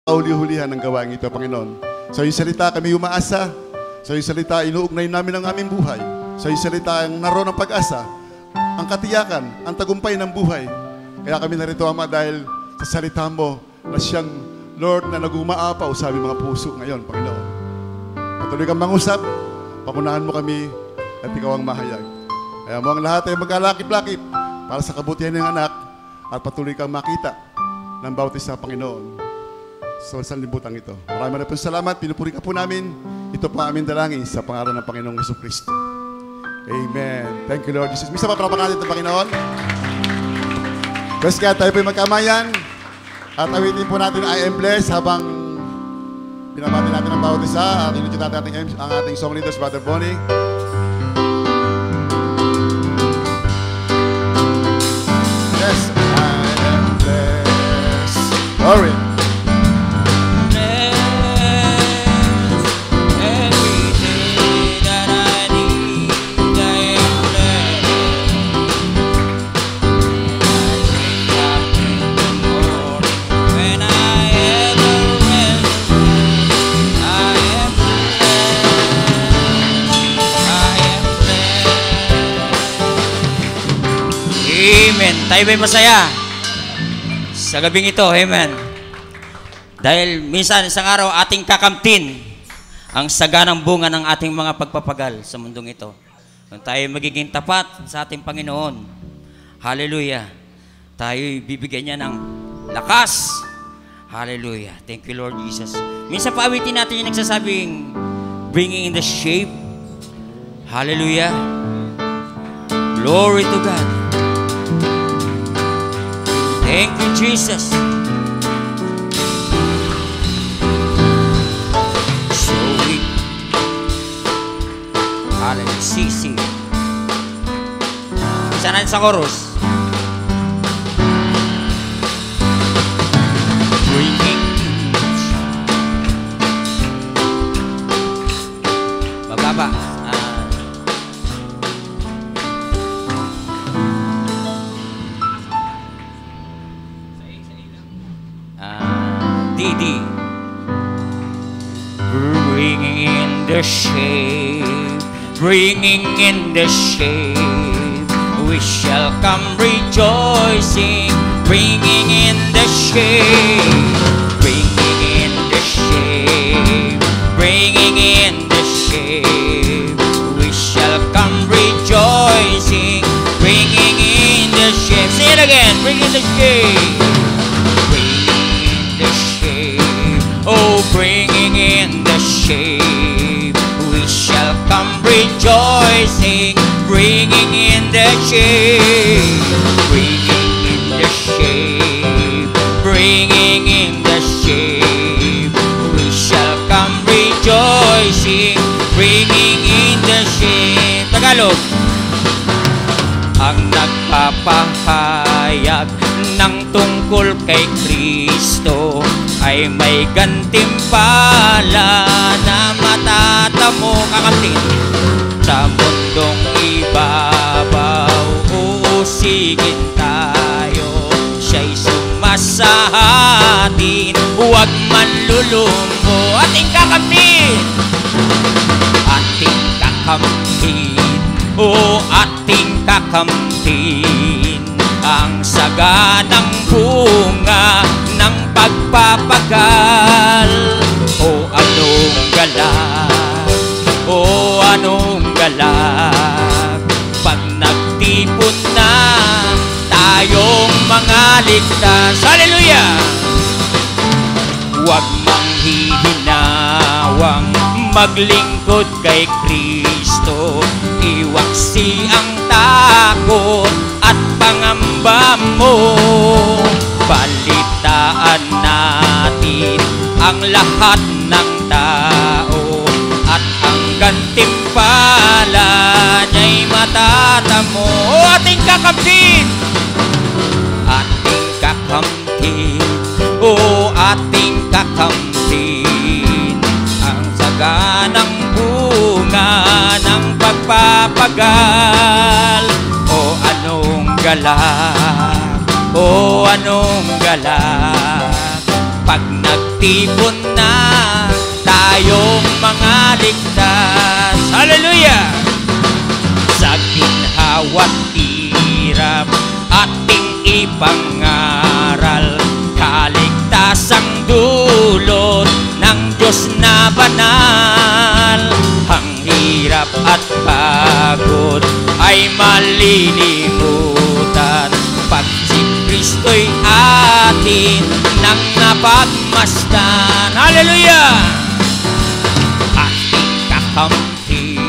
Huli-hulihan ng gawain ito, Panginoon. Sa iyong salita kami umaasa. Sa iyong salita inuugnay namin ang aming buhay. Sa iyong salita ang naroon ng pag-asa, ang katiyakan, ang tagumpay ng buhay. Kaya kami narito, Ama, dahil sa salita mo na siyang Lord na nag-umaapaw sa aming mga puso ngayon, Panginoon. Patuloy kang mangusap, pangunahan mo kami at ikaw ang mahayag. Kaya mo ang lahat ay magkalakip-lakip para sa kabutihan ng anak at patuloy kang makita ng bawat isa, Panginoon, sa sanlibutan ito. Maraming pong salamat. Pinupuri ka po namin. Ito po aming dalangin sa pangalan ng Panginoong Jesucristo. Amen. Thank you, Lord Jesus. Misa pa natin ito, Panginoon. Bes kaya tayo po magkamayan at awitin po natin I am blessed habang pinabati natin ang bawat isa at inulit natin ang ating song leaders, Brother Bonnie. Yes, I am blessed. Glory. Amen. Tayo ba'y masaya sa gabing ito? Amen. Dahil minsan, isang araw, ating kakamtin ang saganang bunga ng ating mga pagpapagal sa mundong ito. Kung tayo magiging tapat sa ating Panginoon, hallelujah, tayo bibigyan niya ng lakas. Hallelujah. Thank you, Lord Jesus. Minsan paawitin natin yung nagsasabing, bringing in the shape. Hallelujah. Glory to God. Thank you, Jesus. So we hallelujah. Sisi. Sana sa chorus. Bringing. Bababa. Didi. Bringing in the shade, bringing in the shade, we shall come rejoicing, bringing in the shade, bringing in the shade, bringing in the shade, we shall come rejoicing, bringing in the shade. Say it again, bringing the shade. Oh, bringing in the shape, we shall come rejoicing, bringing in the shape, bringing in the shape, bringing in the shape, we shall come rejoicing, bringing in the shape. Tagalog. Ang nagpapahayag ng tungkol kay Kristo ay may gantimpala na matatamo. Kakamtin sa mundong ibabaw, uusigin tayo, siya'y sumasahatin, huwag manlulumbo. Ating kakamtin, ating kakamtin, o ating kakamtin ang saganang bunga ng pagpapagal. O anong galak, o anong galak, pag nagtipon na tayong mga ligtas. Hallelujah! Huwag manghihinawang maglingkod kay Kristo, iwaksi ang takot at pangamba mo. Balitaan natin ang lahat ng tao at ang gantimpala niya'y matatamo. O ating kakamtin, ating kakamtin, o ating kakamtin, ang saganang bunga ng pagpapagal. O anong galak, o anong galak, pag nagtipon nagtipon na tayong mga ligtas. Hallelujah! Sa ginhawat hirap ating ipangaral, kaligtasang dulot ng Diyos na banal. Ang hirap at pagod ay malilimutan pag si Kristo'y atin nang napagmasdan. Hallelujah! Ating kakampi,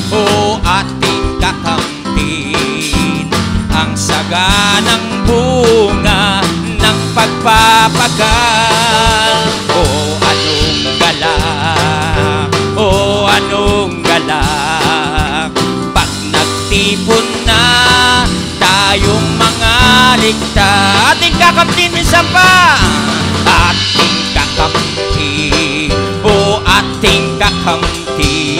o ating kakampi, ang saganang bunga ng pagpapagal. O anong galak, o anong galak, pag nagtipon na tayong mga ligtas. Ating kakampi, minsan pa. Ating kakampi, o ating kakampi,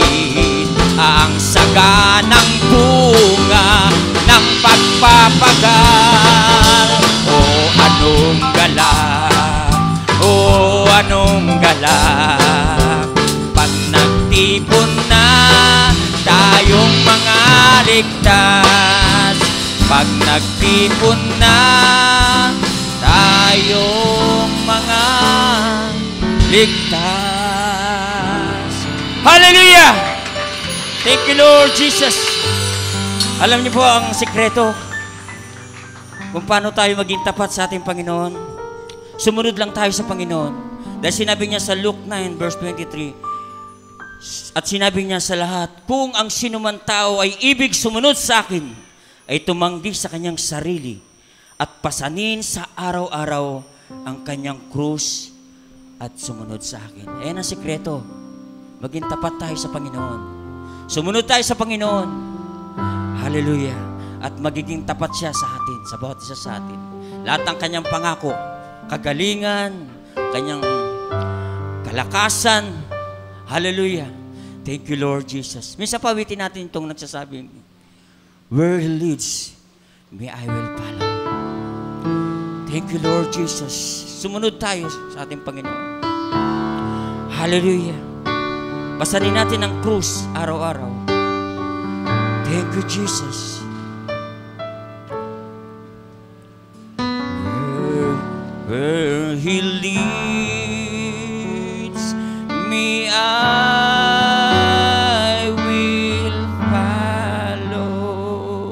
ang saganang bunga ng pagpapagal. O anong galak, o anong galak, pag nagtipon na tayong mga ligtas. Pag nagtipon na tayong mga ligtas. Hallelujah! Thank you, Lord Jesus. Alam niyo po ang sikreto kung paano tayo maging tapat sa ating Panginoon. Sumunod lang tayo sa Panginoon. Dahil sinabi niya sa Luke 9 verse 23, at sinabi niya sa lahat, kung ang sinuman tao ay ibig sumunod sa akin, ay tumanggi sa kanyang sarili at pasanin sa araw-araw ang kanyang krus at sumunod sa akin. Ayan ang sikreto. Maging tapat tayo sa Panginoon. Sumunod tayo sa Panginoon. Hallelujah. At magiging tapat siya sa atin, sa bawat isa sa atin. Lahat ng kanyang pangako, kagalingan, kanyang kalakasan. Hallelujah. Thank you, Lord Jesus. Minsan pawitin natin itong nagsasabing, where He leads, me I will follow. Thank you, Lord Jesus. Sumunod tayo sa ating Panginoon. Hallelujah. Pasanin natin ang krus araw-araw. Thank you, Jesus. Where He leads me, I will follow.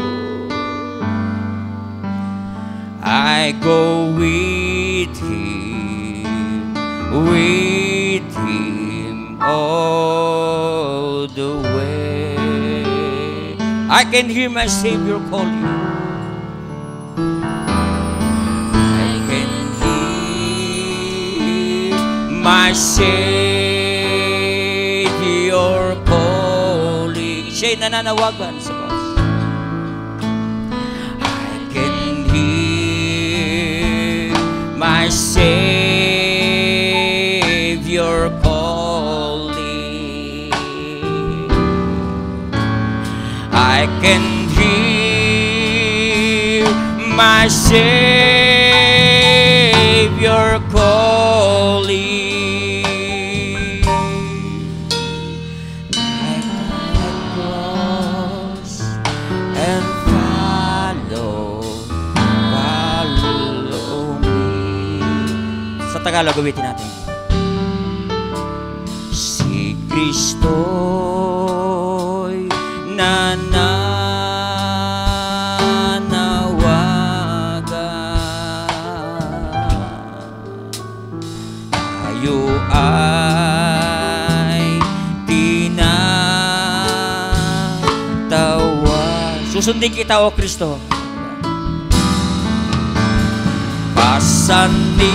I go with Him all the way. I can hear my Savior call you. I can hear my Savior calling. Siya'y nananawagan sa Diyos. I can hear my Savior calling. I can hear my Savior calling. Like a cross and follow me. Sa Tagalog, gawitin natin. Si Kristo'y tayo ay tinatawag. Susundin kita, O Kristo. Pasanin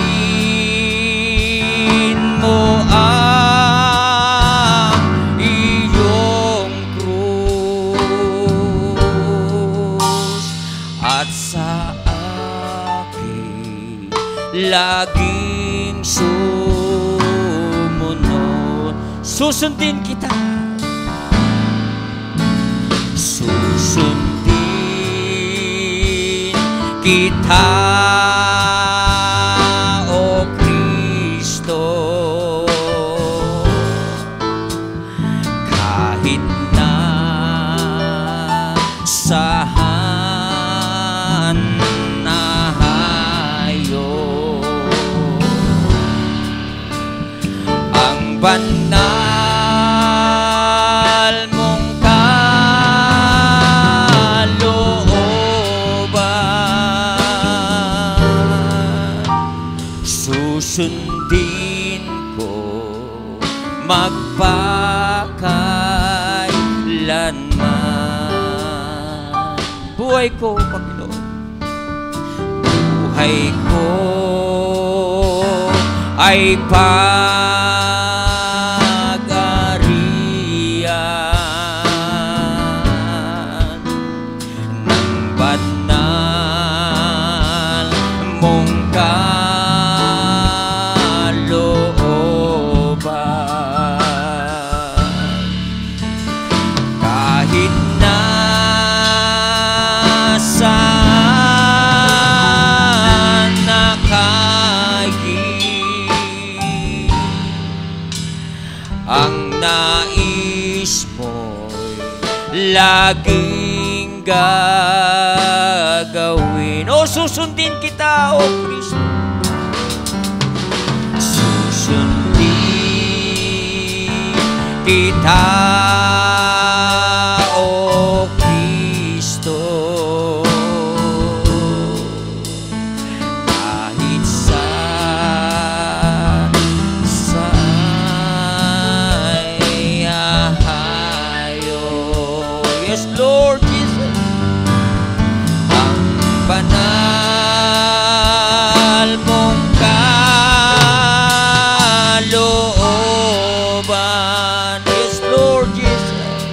mo ang iyong krus at sa akin laging sumunod. Susundin kita. Susundin kita, O Kristo. banal mong kalooban, susundin ko magpakailanman. Buhay ko, Panginoon, buhay ko ay pag-arian ng banal mong kalooban. Kahit na saan nakaiging, ang nais mo'y laging gagawin. O susundin kita, O Kristo, susundin kita, O Kristo, kahit saan hayo. Yes, Lord Jesus, ang banal mong kalooban. Yes, Lord Jesus,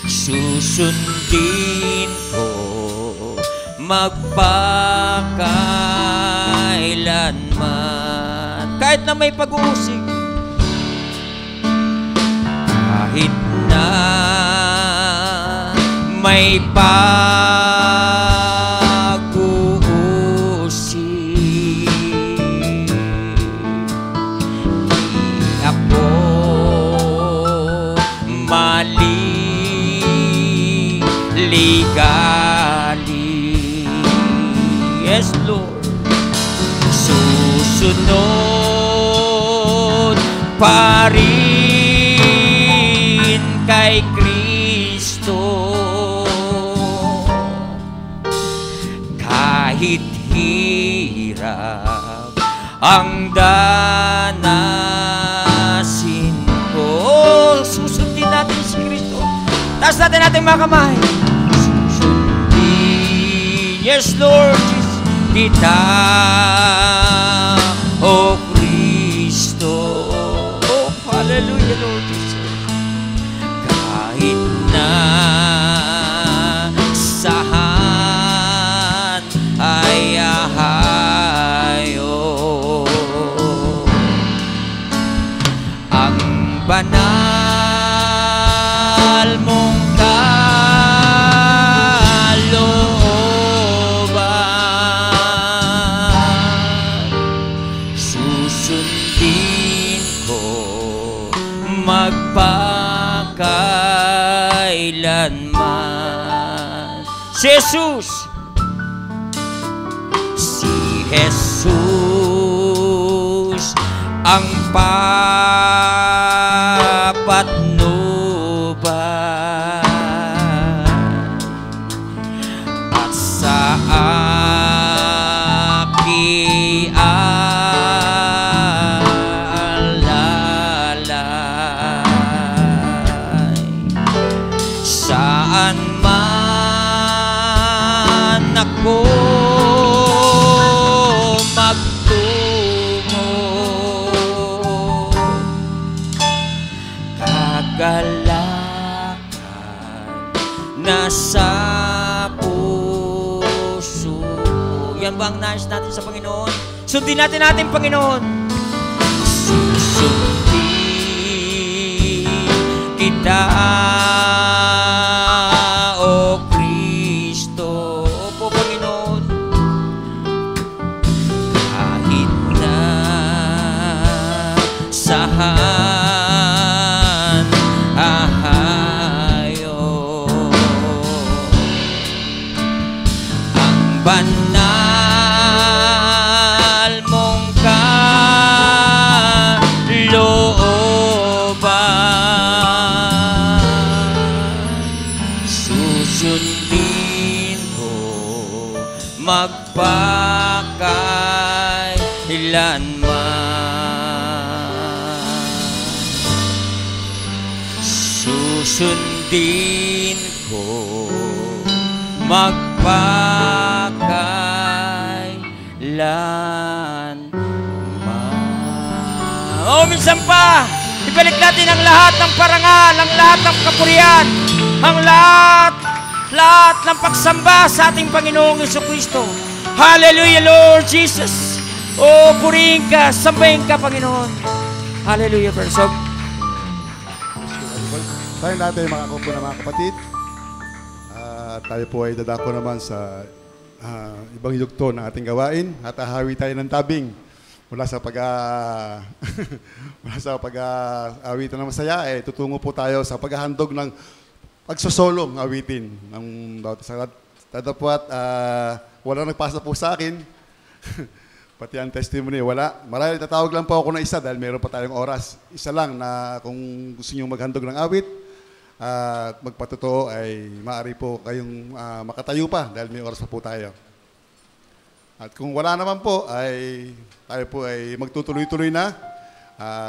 susundin ko magpakailanman. Kahit na may pag-uusig, kahit na may pag-uusig, di ako maliligali. Yes, Lord, susunod pa rin kay Kristo, kahit hirap ang danasin ko. Susundin natin si Kristo. Taas natin ating mga kamay. Susundin, yes, Lord Jesus, kita, O Kristo. Oh, hallelujah, Lord Jesus. Kahit na saan ay hayo, ang banal mong kalooban, susundin ko magpakailanman. Si Jesus, si Jesus ang papatnuban, at sa aking alalay, saan man ako magtungo, kagalakan nasa puso. Yan ba ang nais natin sa Panginoon? Sundin natin Panginoon. Susundin kita, O Kristo. Opo, Panginoon, kahit na saan hayo, ang banal mong kalooban, magpakailanman. Susundin ko magpakailanman. O minsan pa, ibalik natin ang lahat ng parangal, ang lahat ng kapurihan, ang lahat ng pagsamba sa ating Panginoong Jesucristo. Hallelujah, Lord Jesus. O purihin ka, sambahin ka, Panginoon. Hallelujah, Persog. Tayo natin mga kupo na mga kapatid. Tayo po ay dadako naman sa ibang yugto ng ating gawain at hahawi tayo ng tabing mula sa awitan ng masaya. Tutungo po tayo sa paghahandog ng pagsosolong awitin ng bawat isa. Tadapwat, wala nagpasa po sa akin. Pati ang testimony, wala. Marahil tatawag lang po ako ng isa dahil meron pa tayong oras. Isa lang na kung gusto nyo maghandog ng awit at magpatotoo ay maaari po kayong makatayo pa dahil may oras pa po tayo. At kung wala naman po, ay tayo po ay magtutuloy-tuloy na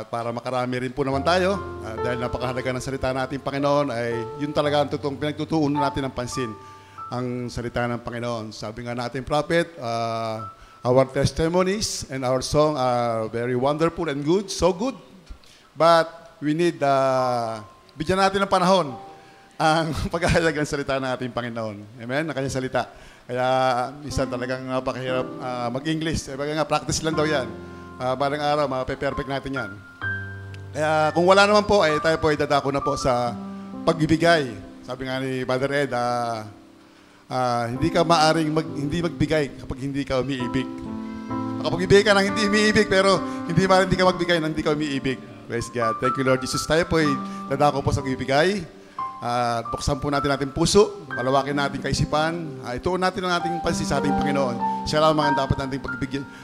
para makarami rin po naman tayo dahil napakahalaga ng salita natin Panginoon ay yun talaga ang totoong pinagtutuunan natin ng pansin, ang salita ng Panginoon. Sabi nga natin, Prophet, our testimonies and our song are very wonderful and good, so good. But we need, bigyan natin ng panahon ang paghahayag ng salita ng ating Panginoon. Amen? Ang kanyang salita. Kaya minsan talagang napakahirap mag-English. Kaya nga, practice lang daw yan. Balang araw, mape-perfect natin yan. Kaya kung wala naman po, ay tayo po ay dadako na po sa pagbibigay. Sabi nga ni Brother Ed, hindi ka maaring hindi magbigay kapag hindi ka umiibig. Makapagbibigay ka ng hindi umiibig, pero hindi ka magbigay ng hindi ka umiibig. Praise God. Thank you, Lord Jesus. Tayo po ay dadako po sa pagbibigay. Buksan po natin ating puso, palawakin natin kaisipan, ituon natin ang ating pansin sa ating Panginoon. Siya lang ang dapat nating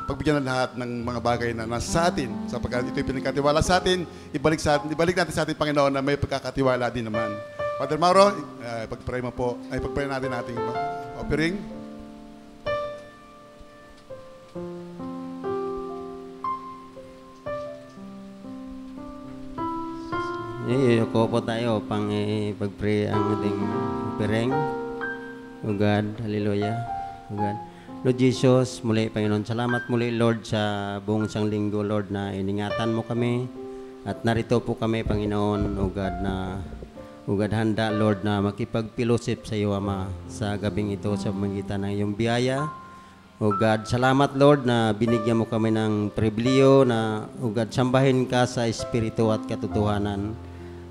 pagbigyan ng lahat ng mga bagay na nasa sa atin. Sapagkat ito'y pinagkatiwala sa atin, ibalik natin sa ating Panginoon na may pagkakatiwala din naman. Father Mauro, pag-pray mo po, pag-pray natin ating offering. Yuko po tayo pang pag-pray ang ating pereng. O God, hallelujah. O God. Lord Jesus, muli Panginoon, salamat muli Lord sa buong isang linggo Lord na iningatan mo kami. At narito po kami Panginoon, O God, handa Lord na makipagpilusip sa iyo Ama sa gabing ito sa pamagitan ng iyong biyaya. O God, salamat Lord na binigyan mo kami ng pribilehyo na O God, sambahin ka sa espiritu at katotohanan.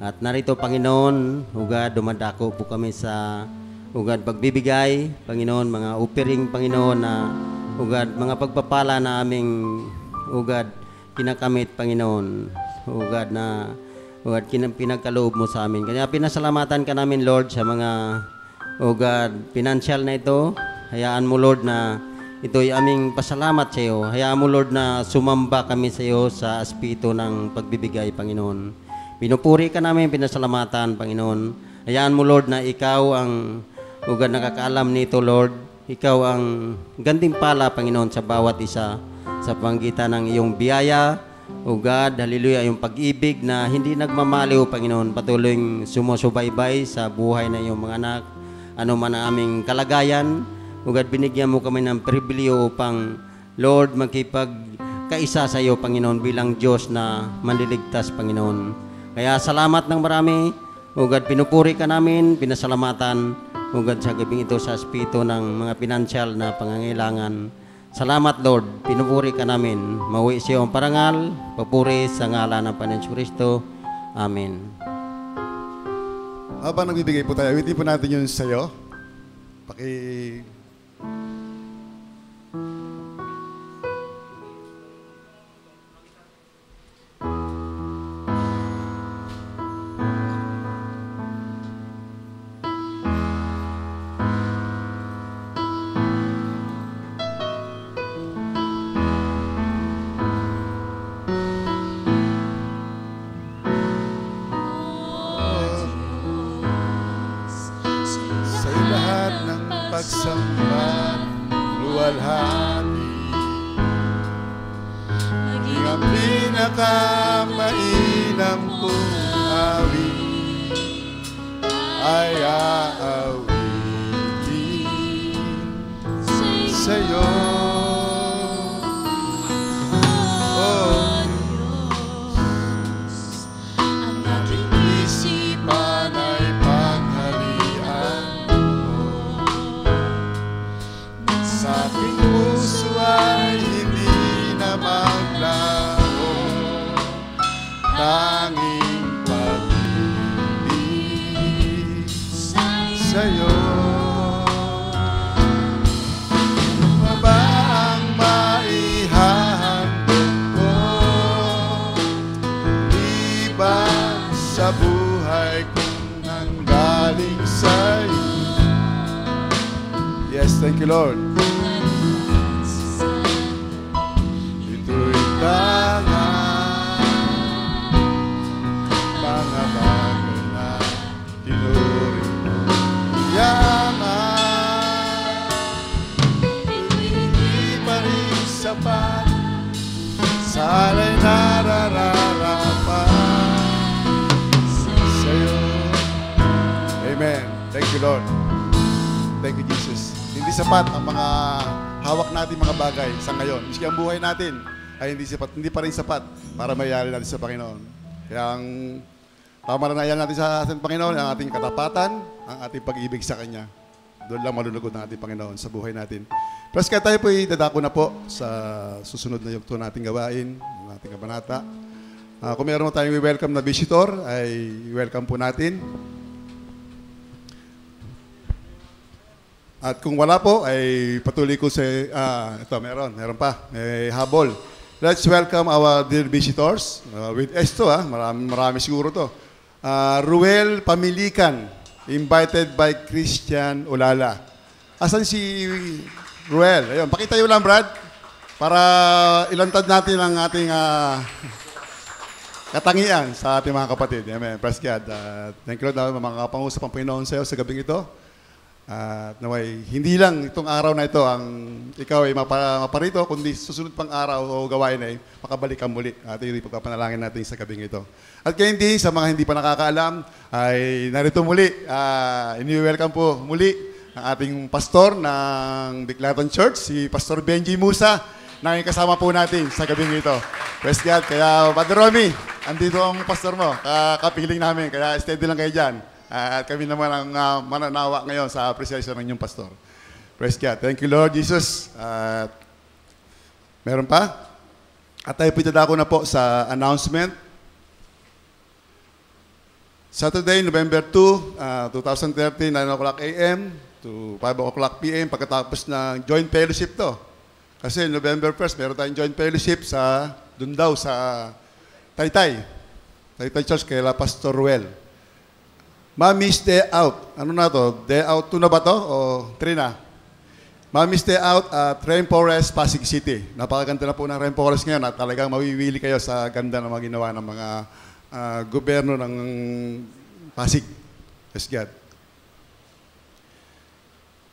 At narito, Panginoon, O God, dumadako po kami sa, O God, pagbibigay, Panginoon, mga offering, Panginoon, na, O God, mga pagpapala na aming, O God, kinakamit, Panginoon, O God, na, O God, pinagkaloob mo sa amin. Kaya pinasalamatan ka namin, Lord, sa mga, O God, financial na ito. Hayaan mo, Lord, na ito'y aming pasalamat sa iyo. Hayaan mo, Lord, na sumamba kami sa iyo sa aspito ng pagbibigay, Panginoon. Pinupuri ka namin, pinasalamatan, Panginoon. Hayaan mo, Lord, na ikaw ang O God, nakakaalam nito, Lord. Ikaw ang gantimpala, Panginoon, sa bawat isa sa panggitan ng iyong biyaya. O God, hallelujah, yung pag-ibig na hindi nagmamaliw, Panginoon. Patuloy sumusubaybay sa buhay ng iyong mga anak. Ano man ang aming kalagayan. O God, binigyan mo kami ng pribilehyo upang, Lord, magkipagkaisa sa iyo, Panginoon, bilang Diyos na manliligtas, Panginoon. Kaya salamat ng marami. O God, pinupuri ka namin, pinasalamatan. O God, sa gabing ito sa aspito ng mga pinansyal na pangangailangan. Salamat, Lord. Pinupuri ka namin. Mauwi siya ang parangal, papuri sa ngalan ng Panginoon Kristo. Amen. Habang nagbibigay po tayo, awitin po natin yung sayo. Pagsamba, luwal luwalhati. Maging ang pinakamainam kong awit ay aawitin sa'yo. Tanging pag-ibig sa'yo. Ano ba ang maihahandog ko liban sa buhay kong nanggaling sa'yo? Yes, thank you, Lord. Ito'y tangan sala'y nararapat sa'yo. Amen. Thank you, Lord. Thank you, Jesus. Hindi sapat ang mga hawak natin mga bagay sa ngayon. Miski ang buhay natin ay hindi pa rin sapat para mayari natin sa Panginoon. Kaya ang pamaranayan natin sa ating Panginoon, ang ating katapatan, ang ating pag-ibig sa Kanya. Doon lang malulugod ng ating Panginoon sa buhay natin. Plus kaya tayo po'y dadako na po sa susunod na yugto nating gawain, ng ating kabanata. Kung meron tayong welcome na visitor, ay welcome po natin. At kung wala po, ay patuloy ko sa... ito, meron pa. May habol. Let's welcome our dear visitors. With S to, marami siguro to. Ruel Pamilikan, invited by Christian Olala. Asan si... Ruel, ayun, pakita yun lang, Brad, para ilantad natin ang ating katangian sa ating mga kapatid. Amen. Praise God. Thank you, Lord, na makakapangusap ang Panginoon sa iyo sa gabing ito. At naway, hindi lang itong araw na ito ang ikaw ay maparito, kundi susunod pang araw o gawain ay makabalik ka muli. At ito yung pagpapanalangin natin sa gabing ito. At kaya hindi, sa mga hindi pa nakakaalam, ay narito muli. Ini-welcome po muli ang ating pastor ng Biclatan Church, si Pastor Benji Musa, na kasama po natin sa gabing ito. Praise God. Kaya, Padre Romy, andito ang pastor mo. Kapiling namin, kaya steady lang kayo dyan. At kami naman ang mananawa ngayon sa appreciation ng inyong pastor. Praise God. Thank you, Lord Jesus. Meron pa? At tayo po itadako na po sa announcement. Saturday, November 2, 2013, 9 o'clock a.m. to 5 o'clock p.m. pagkatapos ng joint fellowship to. Kasi November 1st, meron tayong joint fellowship sa Dundaw, sa Taytay Church, kay Pastor Ruel. Mommy's Day Out. Ano na to? Day Out 2 na ba to? O 3 na? Mommy's Day Out at Rainforest, Pasig City. Napakaganda na po ng Rainforest ngayon at talagang mawiwili kayo sa ganda na mga ginawa ng mga gobyerno ng Pasig. Yes, God.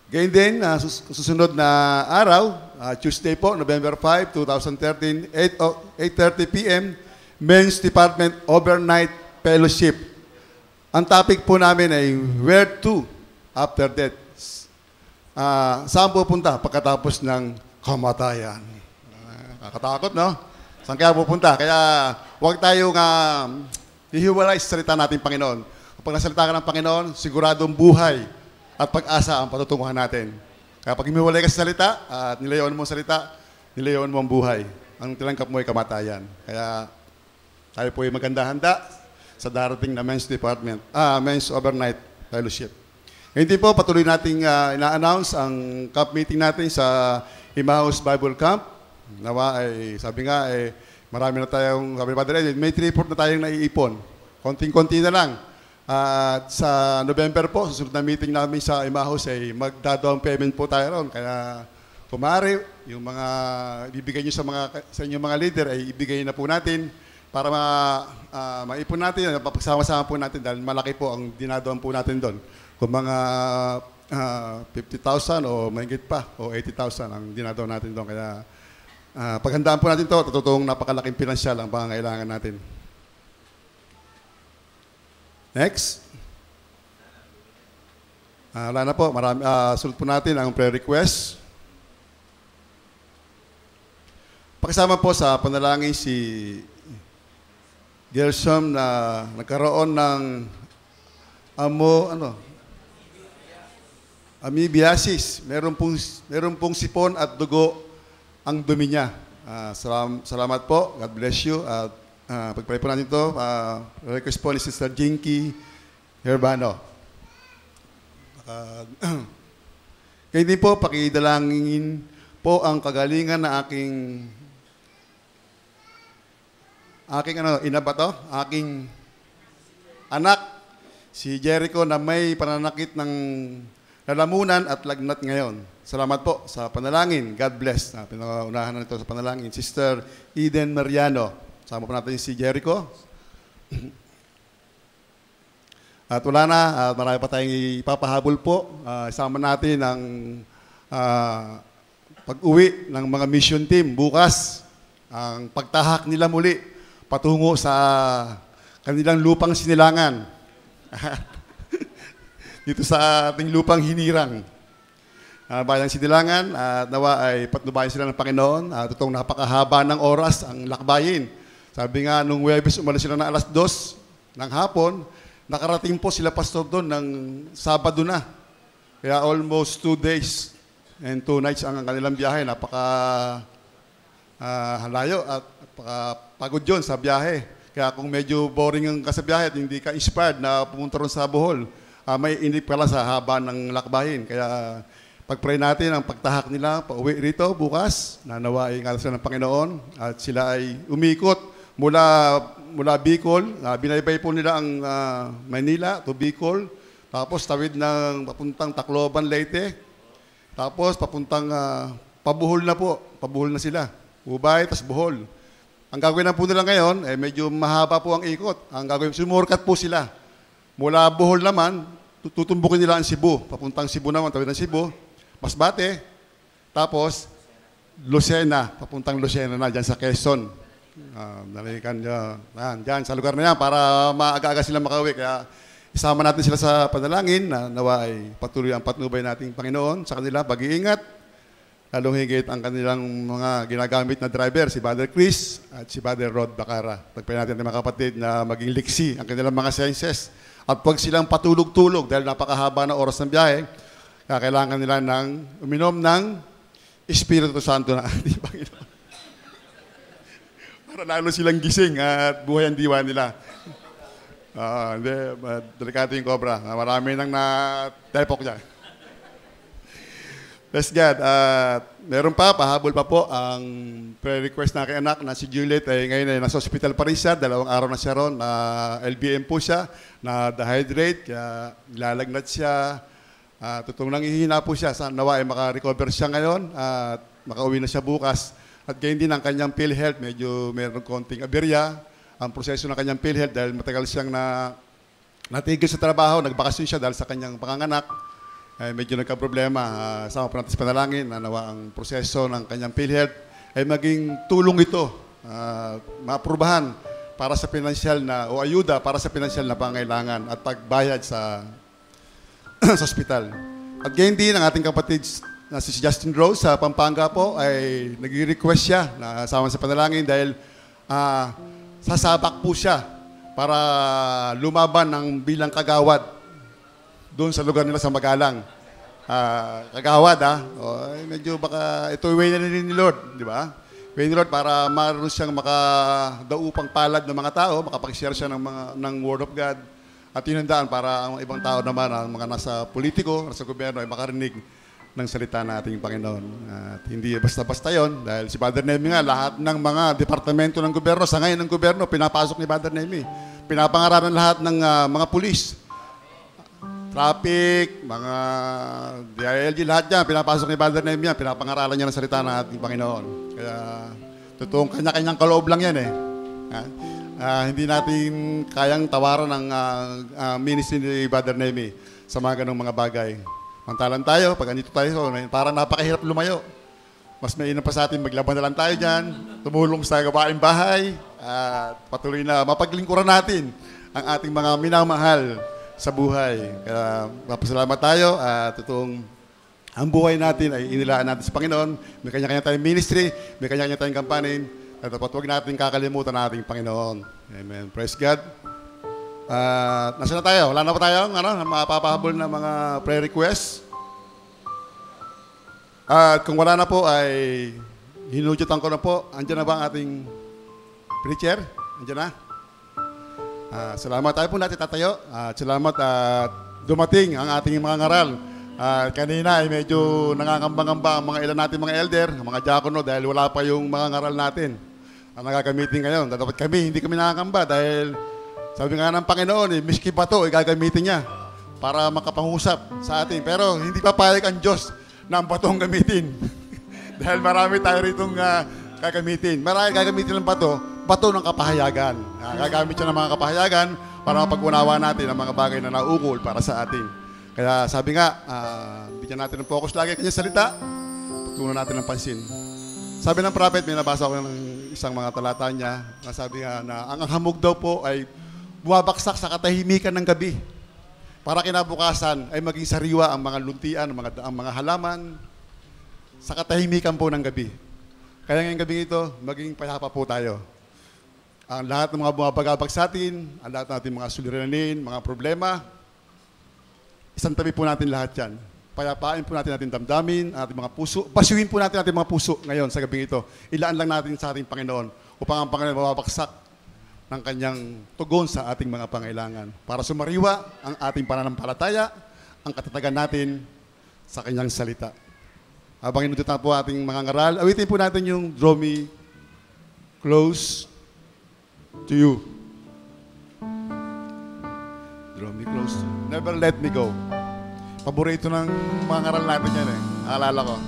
Gayun din, susunod na araw, Tuesday po, November 5, 2013, 8:30 p.m., Men's Department Overnight Fellowship. Ang topic po namin ay where to after death. Saan pupunta pagkatapos ng kamatayan? Nakakatakot, no? Saan kaya pupunta? Kaya huwag tayong hihiwalay sa salita natin, Panginoon. Kapag nasalita ka ng Panginoon, siguradong buhay at pag-asa ang patutunguhan natin. Kaya pag humiwalay ka sa salita at nilayawan mo ang salita, nilayawan mo ang buhay. Ang tilangkap mo ay kamatayan. Kaya tayo po ay maganda-handa sa darating na Men's Department, Men's Overnight Fellowship. Ngayon din po, patuloy nating ina-announce ang camp meeting natin sa Emmaus Bible Camp. Nawa ay, sabi nga, marami na tayong, sabi ni Padre Edwin, may 3-4 na tayong naiipon. Konting-konti na lang. At sa November po, susunod na meeting namin sa Emmaus ay magda-down payment po tayo ron. Kaya kumari, yung mga ibibigay nyo sa inyong mga leader ay ibigay na po natin para maipon natin, pagsama-sama po natin dahil malaki po ang dinadown po natin doon. Kung mga 50,000 o mahigit pa, o 80,000 ang dinadaw natin doon. Kaya paghandaan po natin ito, totoong napakalaking pinansyal ang pangangailangan natin. Next. Wala na po, sunod po natin ang prayer request. Pakisama po sa panalangin si Gershom na nagkaroon ng amoebiasis. Meron pong sipon at dugo ang dumi niya. Salamat po. God bless you. At pagpray po natin ito. Request po ni Sister Jinky Herbano. Kaya din po, pakidalangin po ang kagalingan na aking anak, si Jericho, na may pananakit ng lalamunan at lagnat ngayon. Salamat po sa panalangin. God bless. Pinaunahan na ito sa panalangin. Sister Eden Mariano. Sama po natin si Jericho. At wala na, marami pa tayong ipapahabol po. Isama natin ang pag-uwi ng mga mission team bukas. Ang pagtahak nila muli patungo sa kanilang lupang sinilangan. Dito sa ating lupang hinirang. Bayang sinilangan, nawa ay patnubayan sila ng Panginoon. Totoong napakahaba ng oras ang lakbayin. Sabi nga, nung Huwebes, umalis sila na alas 2 ng hapon, nakarating po sila pastor doon ng Sabado na. Kaya almost 2 days and 2 nights ang kanilang biyahe. Halayo at pagod yun sa biyahe. Kaya kung medyo boring ang kasabiyahe at hindi ka inspired na pumunta ron sa Bohol, may inip ka lang sa haba ng lakbayin. Kaya pag-pray natin ang pagtahak nila pauwi rito bukas, nanawa ay ngalan sila ng Panginoon at sila ay umikot mula Bicol. Binaybay po nila ang Manila to Bicol, tapos tawid ng papuntang Tacloban, Leyte, tapos papuntang Pabuhol na po. Pabuhol na sila. Ubay, tas Bohol. Ang gagawin na po nila ngayon, medyo mahaba po ang ikot. Ang gagawin, sumurkat po sila. Mula Bohol naman, tutumbukin nila ang Cebu. Papuntang Cebu naman, tawid ng Cebu. Masbate. Tapos, Lucena. Papuntang Lucena na, dyan sa Quezon. Nalikan dyan, sa lugar na yan, para maaga-aga sila makauwi. Kaya, isama natin sila sa panalangin na nawa ay patuloy ang patnubay nating Panginoon sa kanila. Pag-iingat. Lalong higit ang kanilang mga ginagamit na driver, si Brother Chris at si Brother Rod Bacara. Tagpay natin mga kapatid na maging liksi ang kanilang mga sciences. At pag silang patulog-tulog, dahil napakahaba na oras ng biyahe, kailangan nila uminom ng Espiritu Santo na ating Panginoon. Para lalo silang gising at buhay ang diwa nila. Delikado yung cobra. Marami nang na-depok dyan. Bless God. Meron pahabol pa po ang prayer request na aking anak na si Juliet. Ngayon ay nasa hospital pa rin siya. 2 araw na siya ron. LBM po siya. Na-dehydrate. Kaya nilalagnat siya. Totoong nangihina po siya. Nawa ay makarecover siya ngayon. At makauwi na siya bukas. At gayon din ang kanyang PhilHealth. Medyo meron konting aberya. Ang proseso ng kanyang PhilHealth dahil matagal siyang natigil sa trabaho. Nagbakasyon siya dahil sa kanyang panganganak. Medyo nagka-problema. Sama po natin sa panalangin na nawa ang proseso ng kanyang PhilHealth ay maging tulong ito, maaprubahan para sa pinansyal o ayuda para sa pinansyal na pangailangan at pagbayad sa ospital. At gayon din ang ating kapatid na si Justin Rose sa Pampanga po ay nag-request siya na sama sa panalangin dahil sasabak po siya para lumaban ng bilang kagawad doon sa lugar nila sa Magalang. Kagawad, medyo baka ito way na rin ni Lord, di ba? Way ni Lord para maroon siyang makadaupang palad ng mga tao, makapag-share siya ng Word of God at tinandaan para ang ibang tao naman, ang mga nasa politiko, nasa gobyerno ay makarinig ng salita ng ating Panginoon. At hindi basta-basta yon dahil si Brother Nemi nga, lahat ng mga departamento ng gobyerno, sa ngayon ng gobyerno, pinapasok ni Brother Nemi. Pinapangaralan lahat ng mga pulis, traffic, mga DILG, lahat yan, pinapasok ni Brother Nehemiah, pinapangaralan niya ng salita ng ating Panginoon. Kaya, totoong kanya-kanyang kaloob lang yan eh. Hindi natin kayang tawaran ng ministry ni Brother Nehemiah sa mga ganong mga bagay. Mantalan tayo, pag andito tayo, parang napakahirap lumayo. Mas mainam pa sa atin, maglaban na lang tayo dyan, tumulong sa gawaing bahay, at patuloy na mapaglingkuran natin ang ating mga minamahal sa buhay. Kaya mapasalamat tayo at totoong ang buhay natin ay inilaan natin sa Panginoon. May kanya-kanya tayong ministry, may kanya-kanya tayong kampanin, at dapat huwag natin kakalimutan nating Panginoon. Amen. Praise God. Nasa na tayo? Wala na pa tayong mapapahabol na mga prayer requests? At kung wala na po ay hinudyutan ko na po. Andiyan na ba ang ating preacher? Andiyan na? Salamat. Tayo po natin tatayo. Salamat at dumating ang ating mga ngaral. Kanina ay medyo nangangamba-ngamba ang mga ilan natin mga elder, mga diakono dahil wala pa yung mga ngaral natin ang nagagamitin ngayon. Dapat kami, hindi kami nakakamba dahil sabi nga ng Panginoon, miski pa ito, gagamitin niya para makapangusap sa atin. Pero hindi papayag ang Diyos na ang batong gamitin. Dahil marami tayo ritong gagamitin. Marami gagamitin ng bato ng kapahayagan. Gagamit siya ng mga kapahayagan para mapag-unawa natin ang mga bagay na naukol para sa atin. Kaya sabi nga, bigyan natin ng focus lagi kanyang salita, pagtunan natin ng pansin. Sabi ng prophet, may nabasa ko ng isang mga talata niya, na sabi nga na ang hamog daw po ay bumabaksak sa katahimikan ng gabi. Para kinabukasan ay maging sariwa ang mga luntian, ang mga halaman sa katahimikan po ng gabi. Kaya ngayong gabi ito, maging payapa po tayo. Ang lahat ng mga bumabagabag sa atin, ang lahat ng ating mga suliranin, mga problema, isang tabi po natin lahat yan. Payapain po natin ating damdamin, ating mga puso. Basuhin po natin ating mga puso ngayon sa gabi ito. Ilaan lang natin sa ating Panginoon upang ang Panginoon mababaksak ng kanyang tugon sa ating mga pangailangan para sumariwa ang ating pananampalataya, ang katatagan natin sa kanyang salita. Habang inututan po ating mga ngaral, awitin po natin yung Draw Me Close to You. Draw me close to You. Never let me go. Paborito ng mga ngaral natin yan eh. Naalala ko.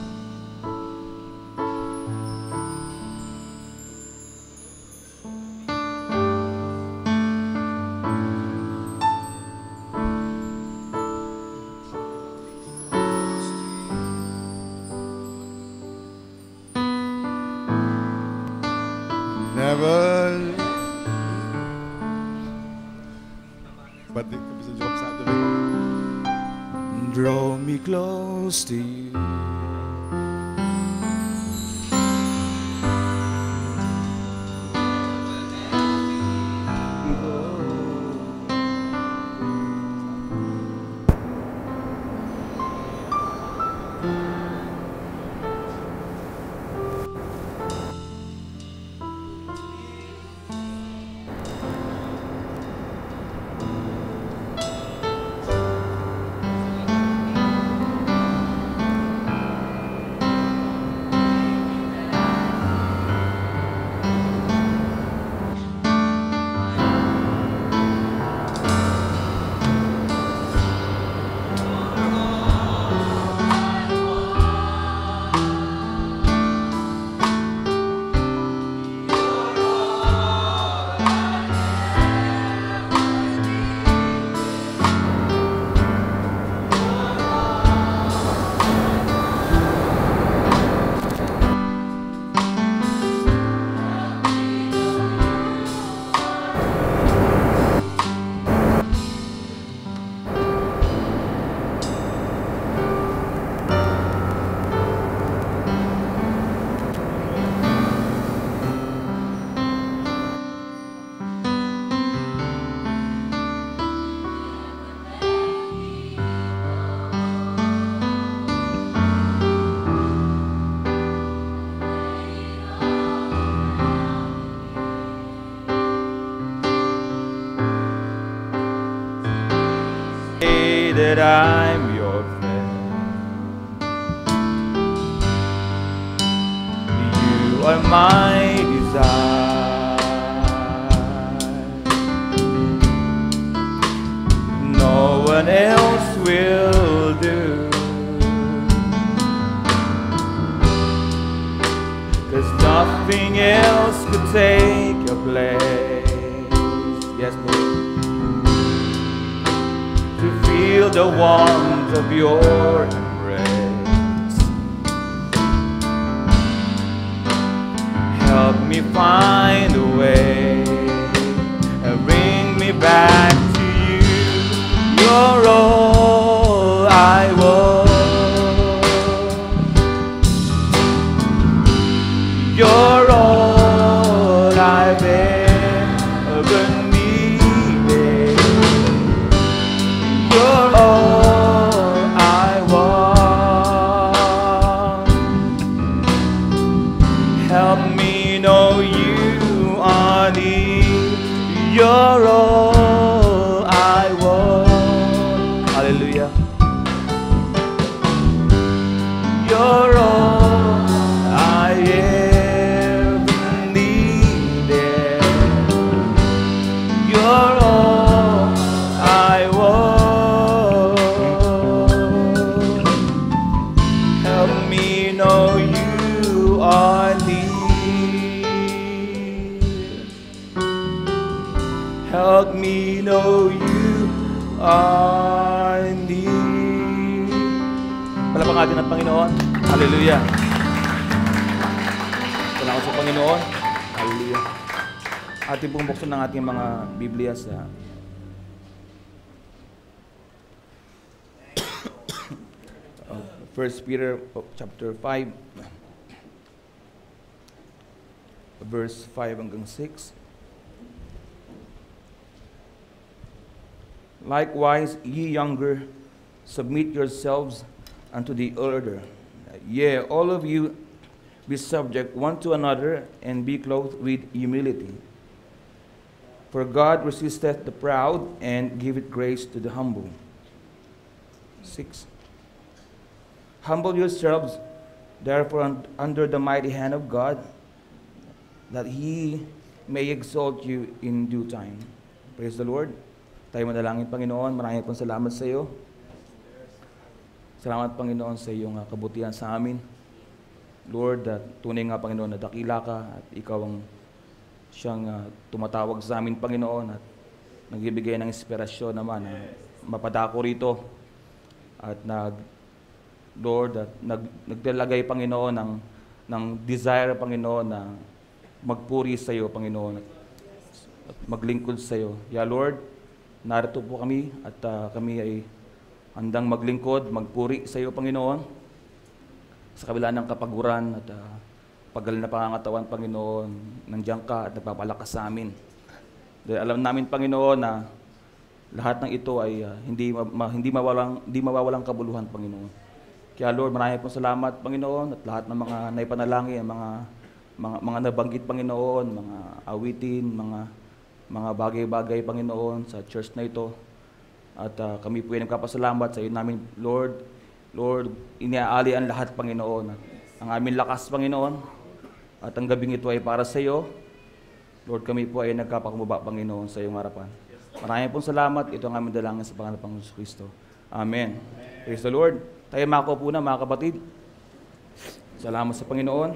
Never. But bisa jawab satu. Draw me close to you. That I'm your friend. You are my desire. No one else will do. 'Cause nothing else could take your place. Yes, Lord. To feel the warmth arms of your embrace. Help me find a way and bring me back to you. You're all I want. You're all I've ever needed. You're all I want. Help me know you are near. You're all I want. Hallelujah. You're all I ever needed. You're all I want. Help me know you are near. Help me know you are near. Palapang natin ang Panginoon. Hallelujah. Salamat sa Panginoon. Hallelujah. Ating pong buksan ng ating mga Biblia sa First Peter chapter 5 verse 5 hanggang 6. Likewise, ye younger, submit yourselves unto the elder. Yea, all of you be subject one to another, and be clothed with humility. For God resisteth the proud, and giveth grace to the humble. 6. Humble yourselves, therefore, under the mighty hand of God, that He may exalt you in due time. Praise the Lord. Tayo manalangin, Panginoon. Maraming pong salamat sa iyo. Salamat, Panginoon, sa iyong kabutihan sa amin. Lord, tunay nga, Panginoon, na dakila ka at ikaw ang siyang tumatawag sa amin, Panginoon, at nagbibigay ng inspirasyon naman na mapadako rito. At Lord, at naglalagay, Panginoon, ng desire, Panginoon, na magpuri sa iyo, Panginoon, at maglingkod sa iyo. Yeah, Lord, narito po kami at kami ay handang maglingkod, magpuri sa iyo, Panginoon, sa kabila ng kapaguran at pagal na pangangatawan, Panginoon. Nandiyan ka at nagpapalakas sa amin. Dahil alam namin, Panginoon, na lahat ng ito ay hindi mawawalang kabuluhan, Panginoon. Kaya, Lord, marami pong salamat, Panginoon, at lahat ng mga naipanalangin, mga nabanggit, Panginoon, mga awitin, mga bagay-bagay, Panginoon, sa church na ito. At kami po ay nagpapasalamat sa iyo namin, Lord. Lord, iniaali ang lahat, Panginoon. Ang aming lakas, Panginoon. At ang gabing ito ay para sa iyo. Lord, kami po ay nagkapakumbaba, Panginoon, sa iyong harapan. Maraming pong salamat. Ito ang aming dalangin sa pangalan ng Panginoon Kristo. Amen. Praise the Lord. Tayo makaupo na, mga kapatid. Salamat sa Panginoon.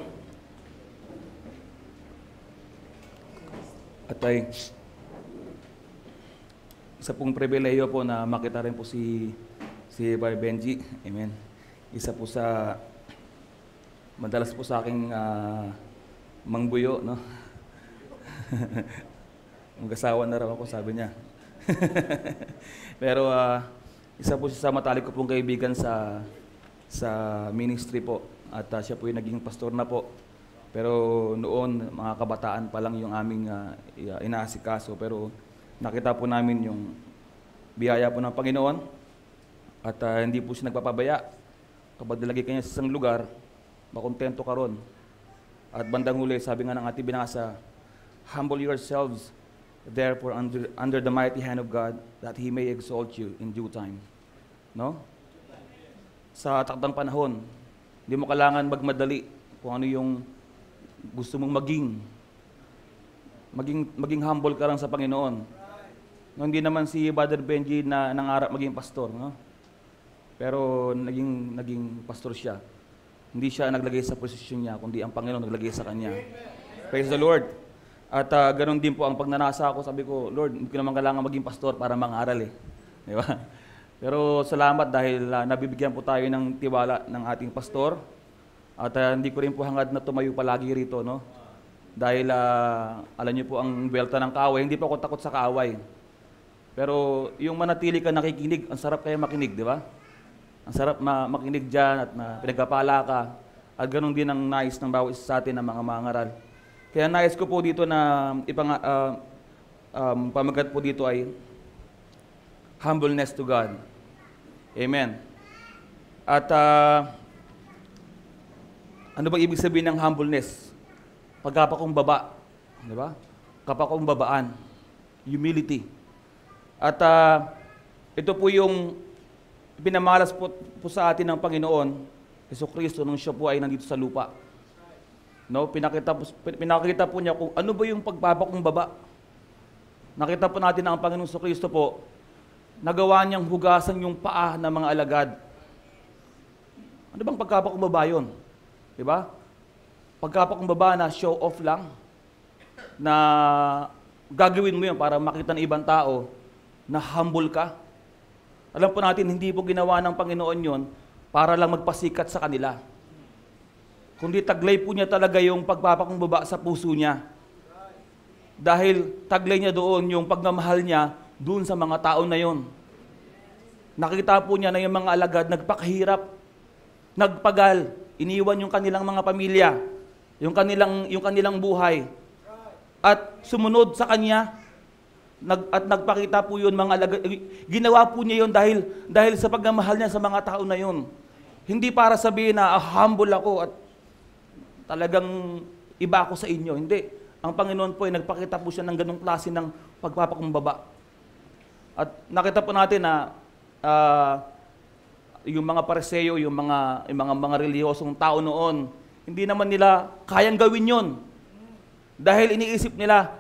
At ay isa pong pribileyo po na makita rin po si Brother Benji. Amen. Isa po sa madalas po sa aking mangbuyo, no? Mag-asawa na raw ako, sabi niya. Pero isa po siya sa matalik ko pong kaibigan sa ministry po. At siya po yung naging pastor na po. Pero noon, mga kabataan pa lang yung aming inaasikaso. Pero nakita po namin yung biyaya po ng Panginoon. At hindi po siya nagpapabaya. Kapag nilagay kanya sa isang lugar, makontento ka ron. At bandang huli, sabi nga ng ating binasa, humble yourselves, therefore, under the mighty hand of God, that He may exalt you in due time. No? Sa takdang panahon, hindi mo kailangan magmadali kung ano yung gusto mong maging humble ka lang sa Panginoon. No, hindi naman si Brother Benji na nangarap maging pastor, no? Pero naging pastor siya. Hindi siya naglagay sa posisyon niya, kundi ang Panginoon naglagay sa kanya. Praise the Lord. At ganoon din po ang pagnanasa ko, sabi ko, Lord, hindi ko naman kailangan maging pastor para mangaral eh. Di ba? Pero salamat dahil nabibigyan po tayo ng tiwala ng ating pastor. At hindi ko rin po hangad na tumayo palagi rito, no? Dahil alam niyo po ang welta ng kaaway, hindi po ako takot sa kaaway. Pero yung manatili ka nakikinig, ang sarap kaya makinig, di ba? Ang sarap makinig dyan at pinagpapala ka. At ganun din ang nais ng bawat isa sa atin ng mga mangaral. Kaya nais ko po dito na pamagat po dito ay humbleness to God. Amen. At ano bang ibig sabihin ng humbleness? Pagkapakumbaba, di ba? Kapakumbabaan, humility. At ito po yung pinamalas po sa atin ng Panginoon, Jesucristo, nung siya po ay nandito sa lupa. No? Pinakita po niya kung ano ba yung pagpapakumbaba. Nakita po natin na ang Panginoon Jesucristo po, nagawa niyang hugasan yung paa ng mga alagad. Ano bang pagpapakumbaba yun? Di ba? Pagpapakumbaba na show off lang, na gagawin mo yun para makita ng ibang tao na humble ka. Alam po natin, hindi po ginawa ng Panginoon yon para lang magpasikat sa kanila. Kundi taglay po niya talaga yung pagpapakumbaba sa puso niya. Dahil taglay niya doon yung pagmamahal niya doon sa mga tao na yon. Nakita po niya na yung mga alagad nagpakahirap, nagpagal, iniwan yung kanilang mga pamilya, yung kanilang buhay, at sumunod sa kanya. At nagpakita po yun mga alagad. Ginawa po niya yun dahil sa pagmamahal niya sa mga tao na yun. Hindi para sabihin na humble ako at talagang iba ako sa inyo. Hindi. Ang Panginoon po ay nagpakita po siya ng ganong klase ng pagpapakumbaba. At nakita po natin na yung mga Pariseo, yung mga relihiyosong tao noon, hindi naman nila kayang gawin yon. Dahil iniisip nila,